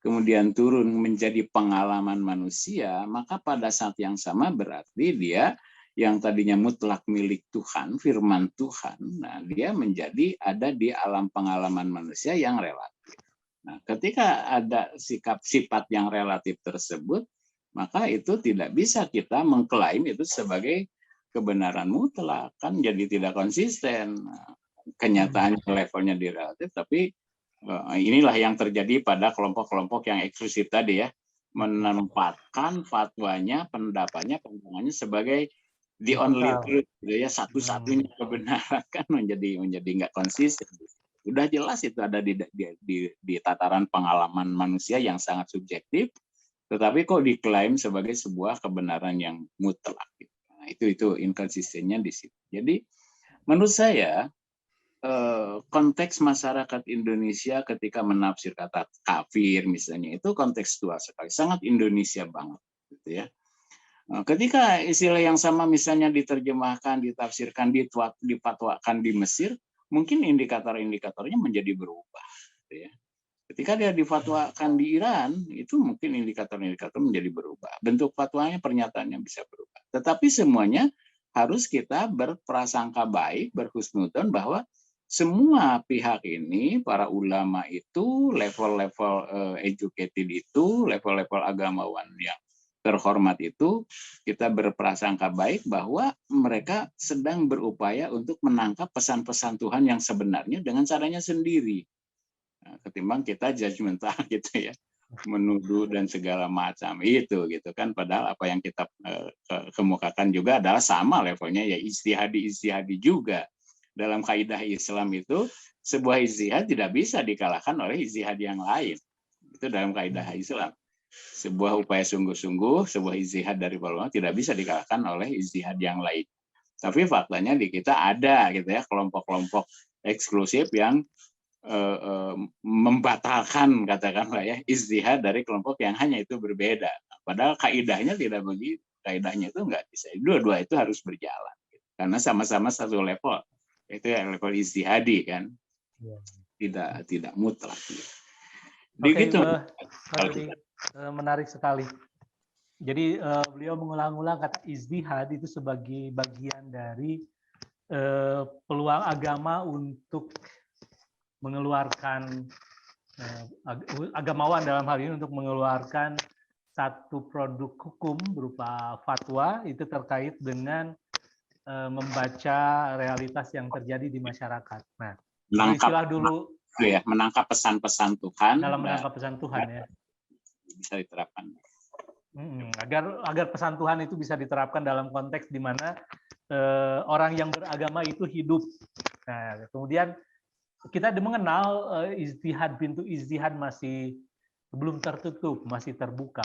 kemudian turun menjadi pengalaman manusia, maka pada saat yang sama berarti dia yang tadinya mutlak milik Tuhan, firman Tuhan, nah dia menjadi ada di alam pengalaman manusia yang relatif. Nah, ketika ada sifat yang relatif tersebut, maka itu tidak bisa kita mengklaim itu sebagai kebenaran mutlak, kan jadi tidak konsisten. Kenyataannya levelnya di relatif, tapi inilah yang terjadi pada kelompok-kelompok yang eksklusif tadi ya, menempatkan fatwanya, pendapatnya, pandangannya sebagai the only truth, ya satu-satunya kebenaran, kan menjadi nggak konsisten. Udah jelas itu ada di tataran pengalaman manusia yang sangat subjektif, tetapi kok diklaim sebagai sebuah kebenaran yang mutlak. Nah, itu inkonsistennya di situ. Jadi menurut saya konteks masyarakat Indonesia ketika menafsir kata kafir misalnya itu kontekstual sekali, sangat Indonesia banget, gitu ya. Ketika istilah yang sama misalnya diterjemahkan, ditafsirkan, dipatwakan di Mesir, mungkin indikator-indikatornya menjadi berubah. Gitu ya. Ketika dia difatwakan di Iran, itu mungkin indikator-indikator menjadi berubah. Bentuk fatwanya, pernyataannya bisa berubah. Tetapi semuanya harus kita berprasangka baik, berhusnudzon bahwa semua pihak ini, para ulama itu, level-level educated itu, level-level agamawan yang terhormat itu, kita berprasangka baik bahwa mereka sedang berupaya untuk menangkap pesan-pesan Tuhan yang sebenarnya dengan caranya sendiri. Nah, ketimbang kita judgmental gitu ya, menuduh dan segala macam itu gitu kan, padahal apa yang kita kemukakan juga adalah sama levelnya, ya ijtihadi juga. Dalam kaidah Islam itu sebuah ijtihad tidak bisa dikalahkan oleh ijtihad yang lain. Itu dalam kaidah Islam. Sebuah upaya sungguh-sungguh, sebuah ijtihad dari ulama tidak bisa dikalahkan oleh ijtihad yang lain. Tapi faktanya di kita ada gitu ya, kelompok-kelompok eksklusif yang membatalkan katakanlah ya ijtihad dari kelompok yang hanya itu berbeda. Padahal kaidahnya tidak begitu. Kaidahnya itu enggak bisa. Dua-dua itu harus berjalan. Karena sama-sama satu level. Itu yang level ijtihadi kan. Tidak mutlak. Oke, menarik sekali. Jadi beliau mengulang-ulang kata ijtihad itu sebagai bagian dari peluang agama untuk mengeluarkan agamawan dalam hal ini untuk mengeluarkan satu produk hukum berupa fatwa itu terkait dengan membaca realitas yang terjadi di masyarakat. Nah, istilah dulu ya, menangkap pesan-pesan Tuhan dalam menangkap pesan Tuhan ya. Bisa diterapkan. Agar pesan Tuhan itu bisa diterapkan dalam konteks di mana orang yang beragama itu hidup. Nah, kemudian kita mengenal ijtihad, pintu ijtihad masih belum tertutup, masih terbuka.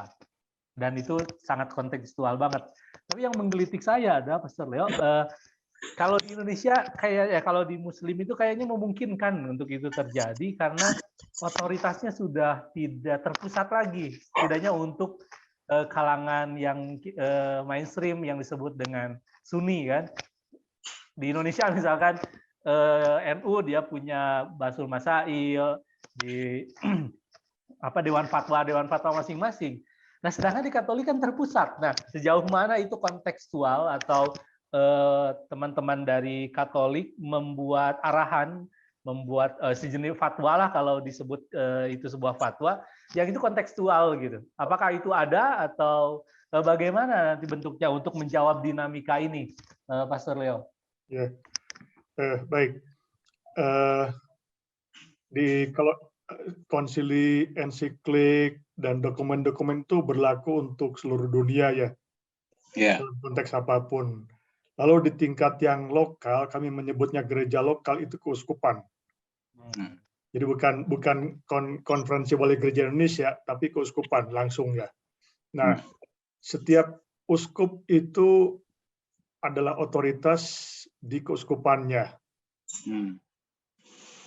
Dan itu sangat kontekstual banget. Tapi yang menggelitik saya adalah Pastor Leo, kalau di Indonesia kalau di Muslim itu kayaknya memungkinkan untuk itu terjadi karena otoritasnya sudah tidak terpusat lagi, setidaknya untuk kalangan yang mainstream yang disebut dengan Sunni kan. Di Indonesia misalkan NU dia punya Basul Masail, di Dewan Fatwa masing-masing. Nah, sedangkan di Katolik kan terpusat. Nah, sejauh mana itu kontekstual atau teman-teman dari Katolik membuat arahan, membuat sejenis fatwa lah kalau disebut itu sebuah fatwa, yang itu kontekstual gitu. Apakah itu ada atau bagaimana nanti bentuknya untuk menjawab dinamika ini, Pastor Leo? Ya, baik. Kalau konsili, ensiklik, dan dokumen-dokumen itu berlaku untuk seluruh dunia ya, dalam konteks apapun. Lalu di tingkat yang lokal, kami menyebutnya gereja lokal itu keuskupan. Jadi bukan konferensi wali gereja Indonesia, tapi keuskupan langsung ya. Nah, setiap uskup itu adalah otoritas di keuskupannya.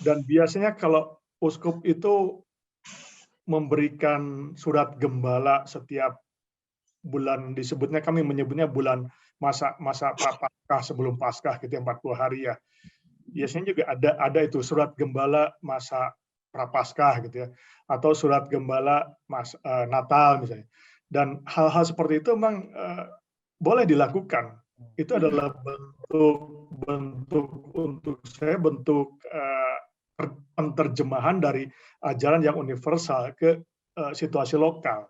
Dan biasanya kalau uskup itu memberikan surat gembala setiap bulan, disebutnya kami menyebutnya bulan masa prapaskah sebelum Paskah gitu, 40 hari ya. Biasanya juga ada itu surat gembala masa prapaskah gitu ya, atau surat gembala Natal misalnya. Dan hal-hal seperti itu memang boleh dilakukan. Itu adalah bentuk penerjemahan dari ajaran yang universal ke situasi lokal.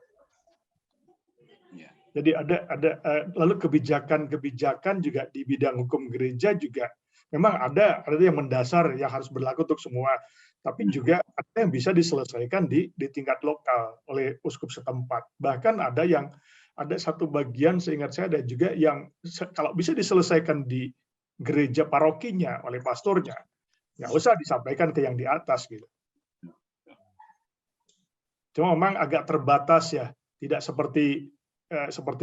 Jadi ada lalu kebijakan juga di bidang hukum gereja juga memang ada yang mendasar yang harus berlaku untuk semua, tapi juga ada yang bisa diselesaikan di tingkat lokal oleh uskup setempat. Bahkan ada satu bagian seingat saya ada juga yang kalau bisa diselesaikan di gereja parokinya oleh pastornya, nggak usah disampaikan ke yang di atas gitu. Cuma memang agak terbatas ya, tidak seperti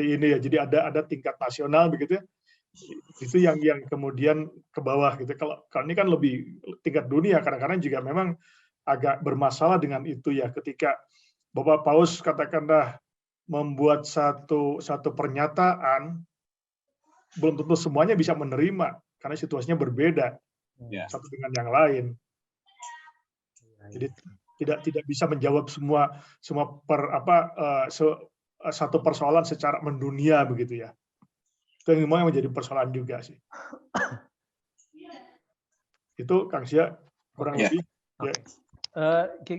ini ya. Jadi ada tingkat nasional begitu ya. Itu yang kemudian ke bawah gitu. Kalau ini kan lebih tingkat dunia, kadang-kadang juga memang agak bermasalah dengan itu ya, ketika Bapak Paus katakanlah membuat satu pernyataan, belum tentu semuanya bisa menerima karena situasinya berbeda satu dengan yang lain. Jadi tidak bisa menjawab semua satu persoalan secara mendunia begitu ya. Itu yang menjadi persoalan juga sih. Itu Kang Sia kurang Oke. lebih. Oke.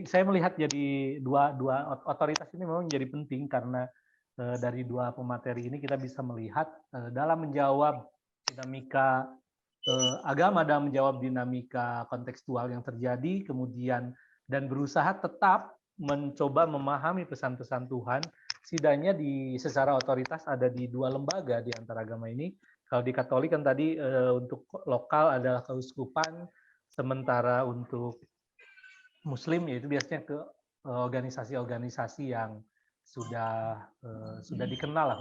Saya melihat jadi dua otoritas ini memang jadi penting karena dari dua pemateri ini kita bisa melihat dalam menjawab dinamika agama dan menjawab dinamika kontekstual yang terjadi, kemudian dan berusaha tetap mencoba memahami pesan-pesan Tuhan. Setidaknya secara otoritas ada di dua lembaga di antara agama ini. Kalau di Katolik kan tadi untuk lokal adalah keuskupan, sementara untuk Muslim yaitu biasanya ke organisasi-organisasi yang sudah dikenal lah,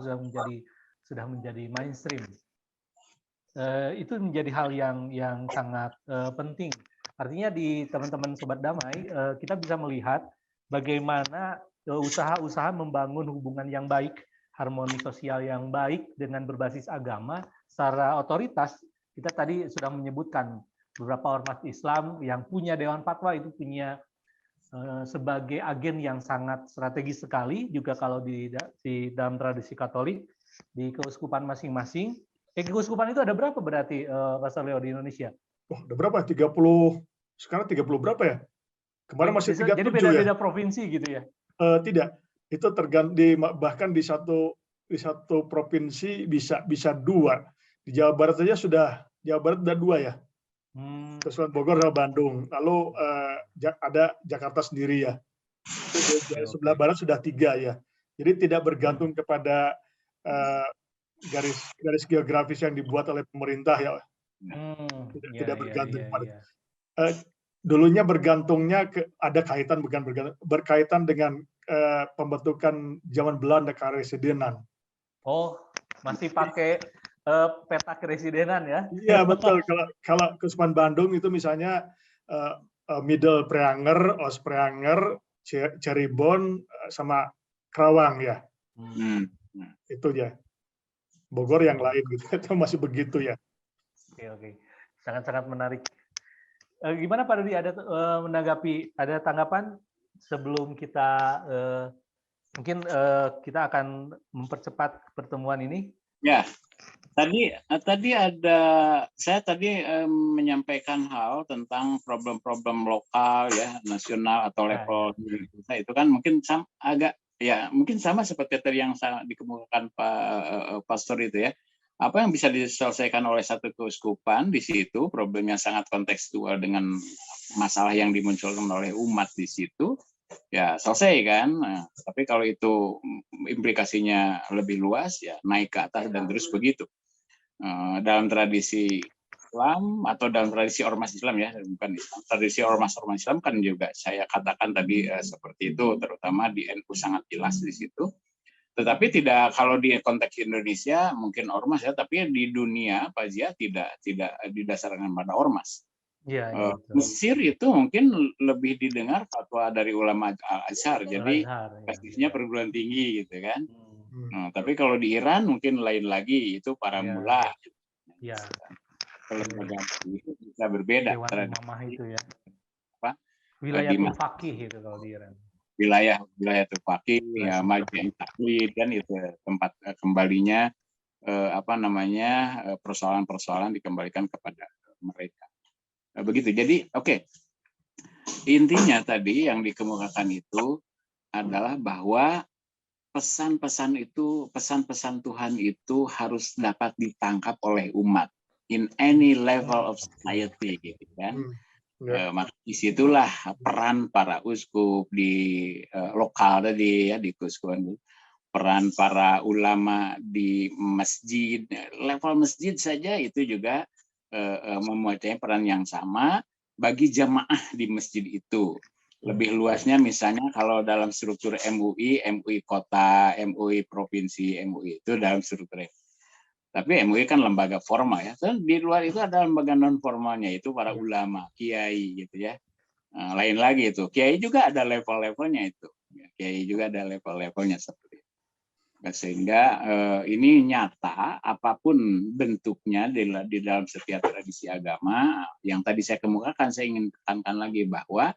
sudah menjadi mainstream. Itu menjadi hal yang sangat penting. Artinya di teman-teman Sobat Damai kita bisa melihat bagaimana usaha-usaha membangun hubungan yang baik, harmoni sosial yang baik dengan berbasis agama secara otoritas. Kita tadi sudah menyebutkan beberapa ormas Islam yang punya Dewan Fatwa itu punya sebagai agen yang sangat strategis sekali. Juga kalau di dalam tradisi Katolik di keuskupan masing-masing. Keuskupan itu ada berapa berarti Pastor Leo di Indonesia? Oh, ada berapa? 30, sekarang 30 berapa ya? Kemarin masih 37 jadi ya? beda-beda provinsi gitu ya? Tidak, itu bahkan di satu provinsi bisa 2. Di Jawa Barat saja Jawa Barat sudah 2 ya. Kesulitan Bogor sama Bandung. Lalu ada Jakarta sendiri ya. Di sebelah barat sudah 3 ya. Jadi tidak bergantung kepada garis geografis yang dibuat oleh pemerintah ya. Tidak bergantung pada. Dulunya bergantungnya ada berkaitan dengan pembentukan zaman Belanda keresidenan. Oh, masih pakai peta keresidenan ya? Iya betul. Kalau Keuskupan Bandung itu misalnya Middle Preanger, Ostpreanger, Cirebon sama Kerawang ya. Itu ya. Bogor yang lain gitu. Itu masih begitu ya. Oke. Sangat-sangat menarik. Gimana Pak Rudi, ada menanggapi, ada tanggapan sebelum kita mungkin kita akan mempercepat pertemuan ini? Ya, saya tadi menyampaikan hal tentang problem-problem lokal ya, nasional atau level kita itu kan mungkin mungkin sama seperti tadi yang dikemukakan Pak Pastor itu ya. Apa yang bisa diselesaikan oleh satu keuskupan di situ, problemnya sangat kontekstual dengan masalah yang dimunculkan oleh umat di situ, ya selesai kan. Nah, tapi kalau itu implikasinya lebih luas, ya naik ke atas dan terus begitu. Dalam tradisi Islam atau dalam tradisi ormas Islam ya, bukan Islam, tradisi ormas-ormas Islam kan juga saya katakan tadi seperti itu, terutama di NU sangat jelas di situ. Tetapi tidak, kalau di konteks Indonesia mungkin ormas ya, tapi di dunia Pak Zia tidak didasarkan pada ormas. Mesir itu mungkin lebih didengar fatwa dari ulama Al-Azhar, jadi pastinya perguruan tinggi gitu kan. Nah, tapi kalau di Iran mungkin lain lagi, itu para mula. Ya. Kelembagaan itu bisa berbeda. Dewan Imamah itu ya. Apa? Wilayatul Faqih itu kalau di Iran. Wilayah Faqih, ya Majlis Taklid kan itu tempat kembalinya persoalan-persoalan dikembalikan kepada mereka. Begitu. Jadi intinya tadi yang dikemukakan itu adalah bahwa pesan-pesan Tuhan itu harus dapat ditangkap oleh umat in any level of society gitu kan. Maka disitulah peran para uskup di lokal tadi ya, di keuskupan, peran para ulama di masjid, level masjid saja itu juga mempunyai peran yang sama bagi jamaah di masjid itu. Lebih luasnya misalnya kalau dalam struktur MUI kota, MUI provinsi, MUI itu dalam struktur. Tapi MUI kan lembaga formal ya. Di luar itu ada lembaga non formalnya, itu para ulama, kiai gitu ya. Nah, lain lagi itu. Kiai juga ada level-levelnya itu. Kiai juga ada level-levelnya seperti itu. Sehingga ini nyata apapun bentuknya di dalam setiap tradisi agama. Yang tadi saya kemukakan, saya ingin tekankan lagi bahwa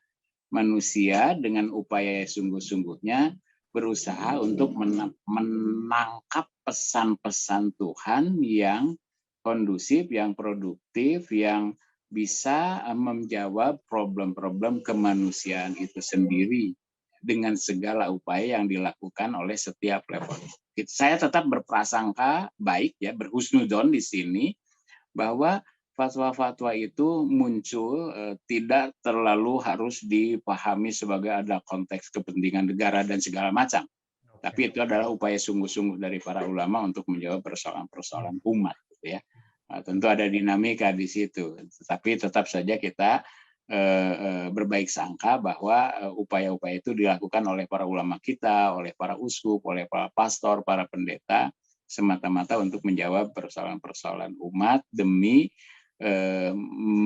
manusia dengan upaya sungguh-sungguhnya berusaha untuk menangkap pesan-pesan Tuhan yang kondusif, yang produktif, yang bisa menjawab problem-problem kemanusiaan itu sendiri dengan segala upaya yang dilakukan oleh setiap level. Saya tetap berprasangka baik ya, berhusnuzon di sini bahwa fatwa-fatwa itu muncul tidak terlalu harus dipahami sebagai ada konteks kepentingan negara dan segala macam. Tapi itu adalah upaya sungguh-sungguh dari para ulama untuk menjawab persoalan-persoalan umat, gitu ya. Nah, tentu ada dinamika di situ, tetapi tetap saja kita berbaik sangka bahwa upaya-upaya itu dilakukan oleh para ulama kita, oleh para uskup, oleh para pastor, para pendeta, semata-mata untuk menjawab persoalan-persoalan umat demi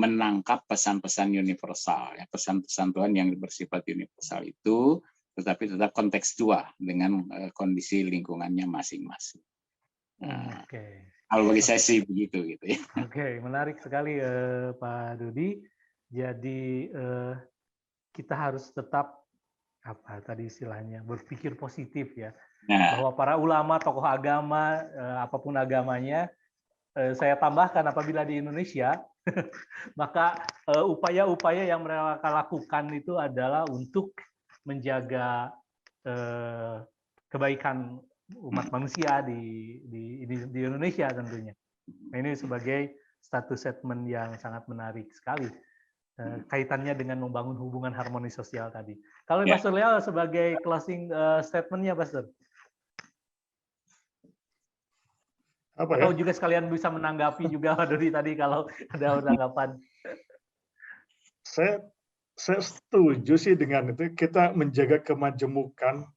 menangkap pesan-pesan universal, ya, pesan-pesan Tuhan yang bersifat universal itu, tetapi tetap kontekstual dengan kondisi lingkungannya masing-masing. Nah, kalau bagi saya sih begitu gitu ya. Oke, menarik sekali Pak Dudi. Jadi kita harus tetap apa tadi istilahnya berpikir positif ya. Nah, Bahwa para ulama, tokoh agama, apapun agamanya, saya tambahkan apabila di Indonesia, maka upaya-upaya yang mereka lakukan itu adalah untuk menjaga kebaikan umat manusia di Indonesia tentunya. Nah, ini sebagai status statement yang sangat menarik sekali kaitannya dengan membangun hubungan harmoni sosial tadi. Kalau ya. Pastor Leo sebagai closing statement-nya, Pastor. Apa ya? Atau juga sekalian bisa menanggapi juga Pak Dodi tadi kalau ada tanggapan. Saya setuju sih dengan itu, kita menjaga kemajemukan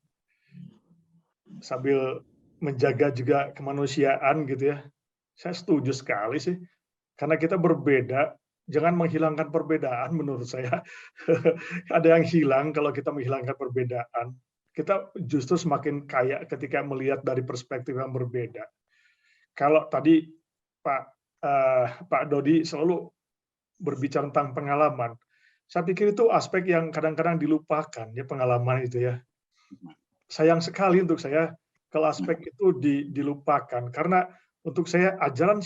sambil menjaga juga kemanusiaan gitu ya. Saya setuju sekali sih, karena kita berbeda, jangan menghilangkan perbedaan menurut saya. Ada yang hilang kalau kita menghilangkan perbedaan. Kita justru semakin kaya ketika melihat dari perspektif yang berbeda. Kalau tadi Pak Dodi selalu berbicara tentang pengalaman, saya pikir itu aspek yang kadang-kadang dilupakan ya, pengalaman itu ya. Sayang sekali untuk saya kalau aspek itu dilupakan, karena untuk saya ajaran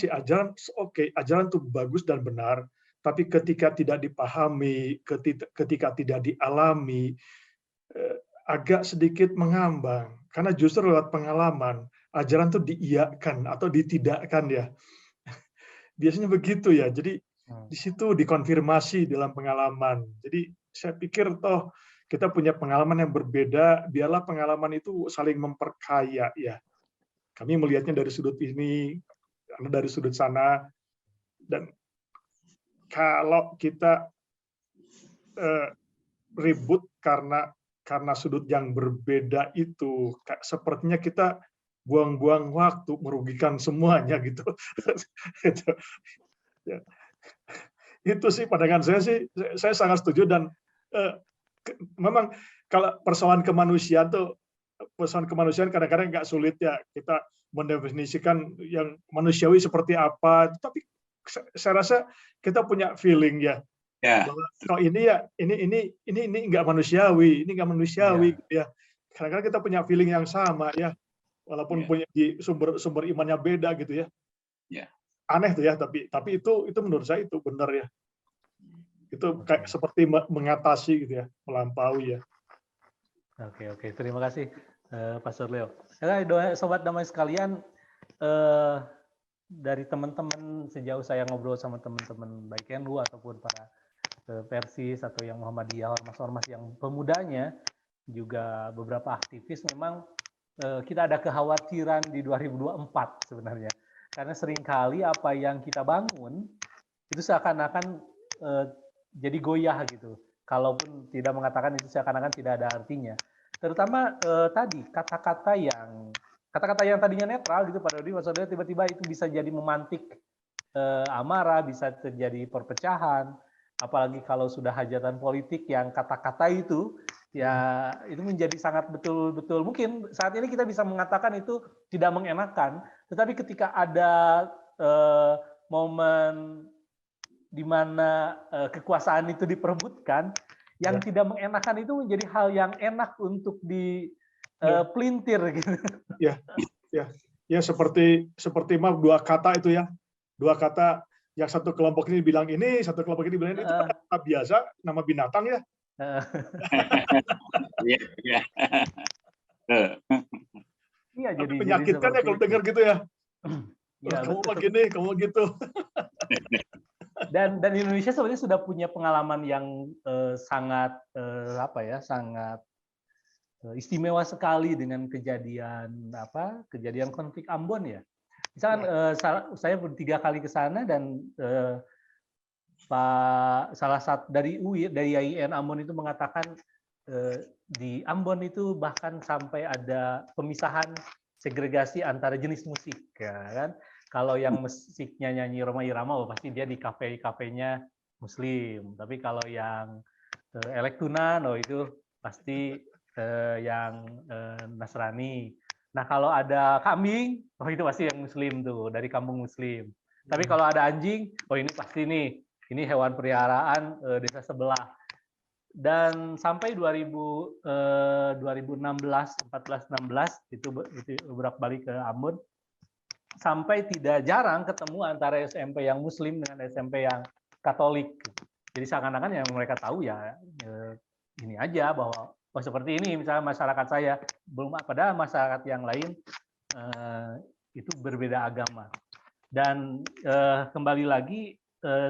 oke, ajaran itu bagus dan benar, tapi ketika tidak dipahami, ketika tidak dialami, agak sedikit mengambang, karena justru lewat pengalaman ajaran itu diiyakan atau ditidakkan ya. Biasanya begitu ya. Jadi di situ dikonfirmasi dalam pengalaman. Jadi saya pikir toh kita punya pengalaman yang berbeda, biarlah pengalaman itu saling memperkaya ya. Kami melihatnya dari sudut ini, Anda dari sudut sana, dan kalau kita ribut karena sudut yang berbeda itu, sepertinya kita buang-buang waktu, merugikan semuanya gitu. Itu sih pandangan saya sih, saya sangat setuju, dan memang kalau persoalan kemanusiaan kadang-kadang nggak sulit ya kita mendefinisikan yang manusiawi seperti apa, tapi saya rasa kita punya feeling ya, bahwa kalau ini ya ini nggak manusiawi, gitu ya. Kadang-kadang kita punya feeling yang sama ya, walaupun punya sumber imannya beda gitu ya. Aneh tuh ya, tapi itu menurut saya itu benar ya. Itu kayak seperti mengatasi gitu ya, melampaui ya. Oke, terima kasih Pastor Leo. Sobat damai sekalian, dari teman-teman sejauh saya ngobrol sama teman-teman baik NU ataupun para Persis atau yang Muhammadiyah, ormas-ormas yang pemudanya, juga beberapa aktivis, memang kita ada kekhawatiran di 2024 sebenarnya. Karena seringkali apa yang kita bangun itu seakan-akan jadi goyah gitu. Kalaupun tidak mengatakan itu seakan-akan tidak ada artinya. Terutama tadi kata-kata yang tadinya netral gitu, Pak Dodi, maksudnya tiba-tiba itu bisa jadi memantik amarah, bisa terjadi perpecahan. Apalagi kalau sudah hajatan politik yang kata-kata itu ya itu menjadi sangat betul-betul, mungkin saat ini kita bisa mengatakan itu tidak mengenakan, tetapi ketika ada momen di mana kekuasaan itu diperebutkan, yang tidak mengenakan itu menjadi hal yang enak untuk dipelintir gitu. Ya seperti maaf, dua kata itu ya, dua kata yang satu kelompok ini bilang ini, satu kelompok ini bilang ini, itu kan nama biasa, nama binatang ya. Iya, iya. Iya, Tapi menyakitkan ya kalau dengar gitu ya. Ya, Kamu betul. begini, kamu gitu. Dan Indonesia sebenarnya sudah punya pengalaman yang sangat sangat istimewa sekali dengan kejadian konflik Ambon ya. Misalkan saya 3 kali ke sana dan salah satu dari UI, dari IAIN Ambon itu mengatakan di Ambon itu bahkan sampai ada pemisahan segregasi antara jenis musik, ya kan? Kalau yang musiknya nyanyi Rhoma Irama, pasti dia di kafe-kafenya Muslim. Tapi kalau yang elektunan, itu pasti yang Nasrani. Nah, kalau ada kambing, itu pasti yang Muslim tuh, dari kampung Muslim. Tapi kalau ada anjing, ini pasti nih, ini hewan peliharaan desa sebelah. Dan sampai 2016, 14-16 itu bolak-balik ke Ambon, sampai tidak jarang ketemu antara SMP yang Muslim dengan SMP yang Katolik. Jadi seakan-akan yang mereka tahu ya ini aja bahwa seperti ini misalnya masyarakat saya, belum pada masyarakat yang lain itu berbeda agama. Dan kembali lagi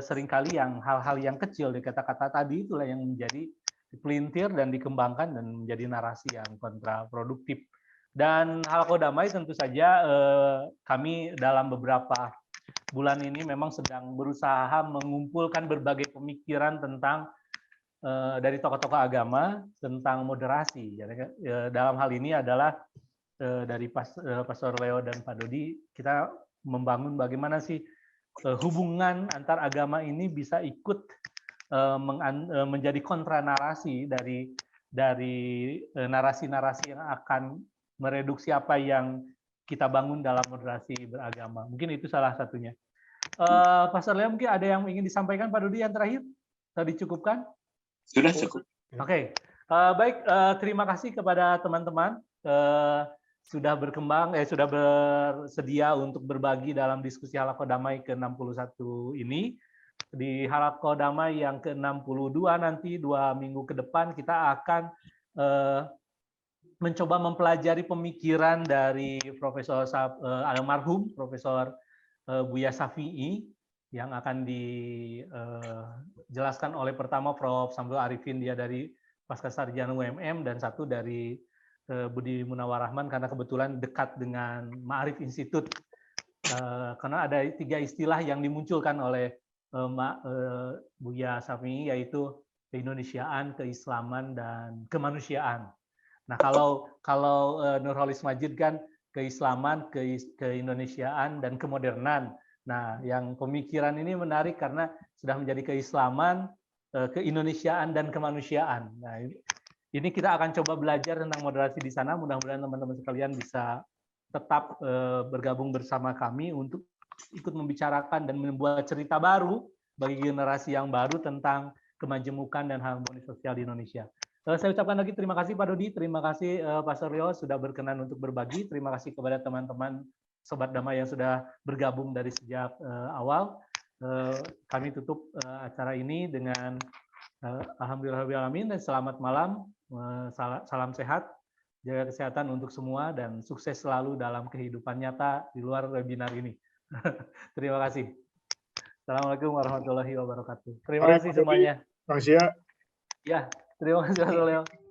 seringkali yang hal-hal yang kecil di kata-kata tadi itulah yang menjadi pelintir dan dikembangkan dan menjadi narasi yang kontraproduktif. Dan Halako Damai tentu saja kami dalam beberapa bulan ini memang sedang berusaha mengumpulkan berbagai pemikiran tentang dari tokoh-tokoh agama tentang moderasi. Dalam hal ini adalah dari Pastor Leo dan Pak Dodi, kita membangun bagaimana sih hubungan antar agama ini bisa ikut menjadi kontra narasi dari narasi-narasi yang akan mereduksi apa yang kita bangun dalam moderasi beragama. Mungkin itu salah satunya. Pastor Leo, mungkin ada yang ingin disampaikan Pak Dodi yang terakhir? Sudah dicukupkan? Sudah cukup. Oke. Baik, terima kasih kepada teman-teman sudah sudah bersedia untuk berbagi dalam diskusi Halako Damai ke-61 ini. Di Halako Damai yang ke-62 nanti 2 minggu ke depan kita akan mencoba mempelajari pemikiran dari Profesor almarhum Profesor Buya Syafi'i yang akan dijelaskan oleh pertama Prof. Samsul Arifin, dia dari Pascasarjana UMM, dan satu dari Budi Munawar Rahman karena kebetulan dekat dengan Ma'arif Institute. Karena ada 3 istilah yang dimunculkan oleh Buya Syafi'i, yaitu keindonesiaan, keislaman, dan kemanusiaan. Nah, kalau Nurholis Majid kan keislaman, keindonesiaan, dan kemodernan. Nah, yang pemikiran ini menarik karena sudah menjadi keislaman, keindonesiaan, dan kemanusiaan. Nah, ini kita akan coba belajar tentang moderasi di sana. Mudah-mudahan teman-teman sekalian bisa tetap bergabung bersama kami untuk ikut membicarakan dan membuat cerita baru bagi generasi yang baru tentang kemajemukan dan harmoni sosial di Indonesia. Saya ucapkan lagi terima kasih Pak Dodi, terima kasih Pastor Leo sudah berkenan untuk berbagi, terima kasih kepada teman-teman Sobat Damai yang sudah bergabung dari sejak awal. Kami tutup acara ini dengan alhamdulillahirrahmanirrahim dan selamat malam, salam sehat, jaga kesehatan untuk semua, dan sukses selalu dalam kehidupan nyata di luar webinar ini. Terima kasih. Assalamualaikum warahmatullahi wabarakatuh. Terima kasih semuanya. Terima kasih ya. Ya, terima kasih Pak Leo.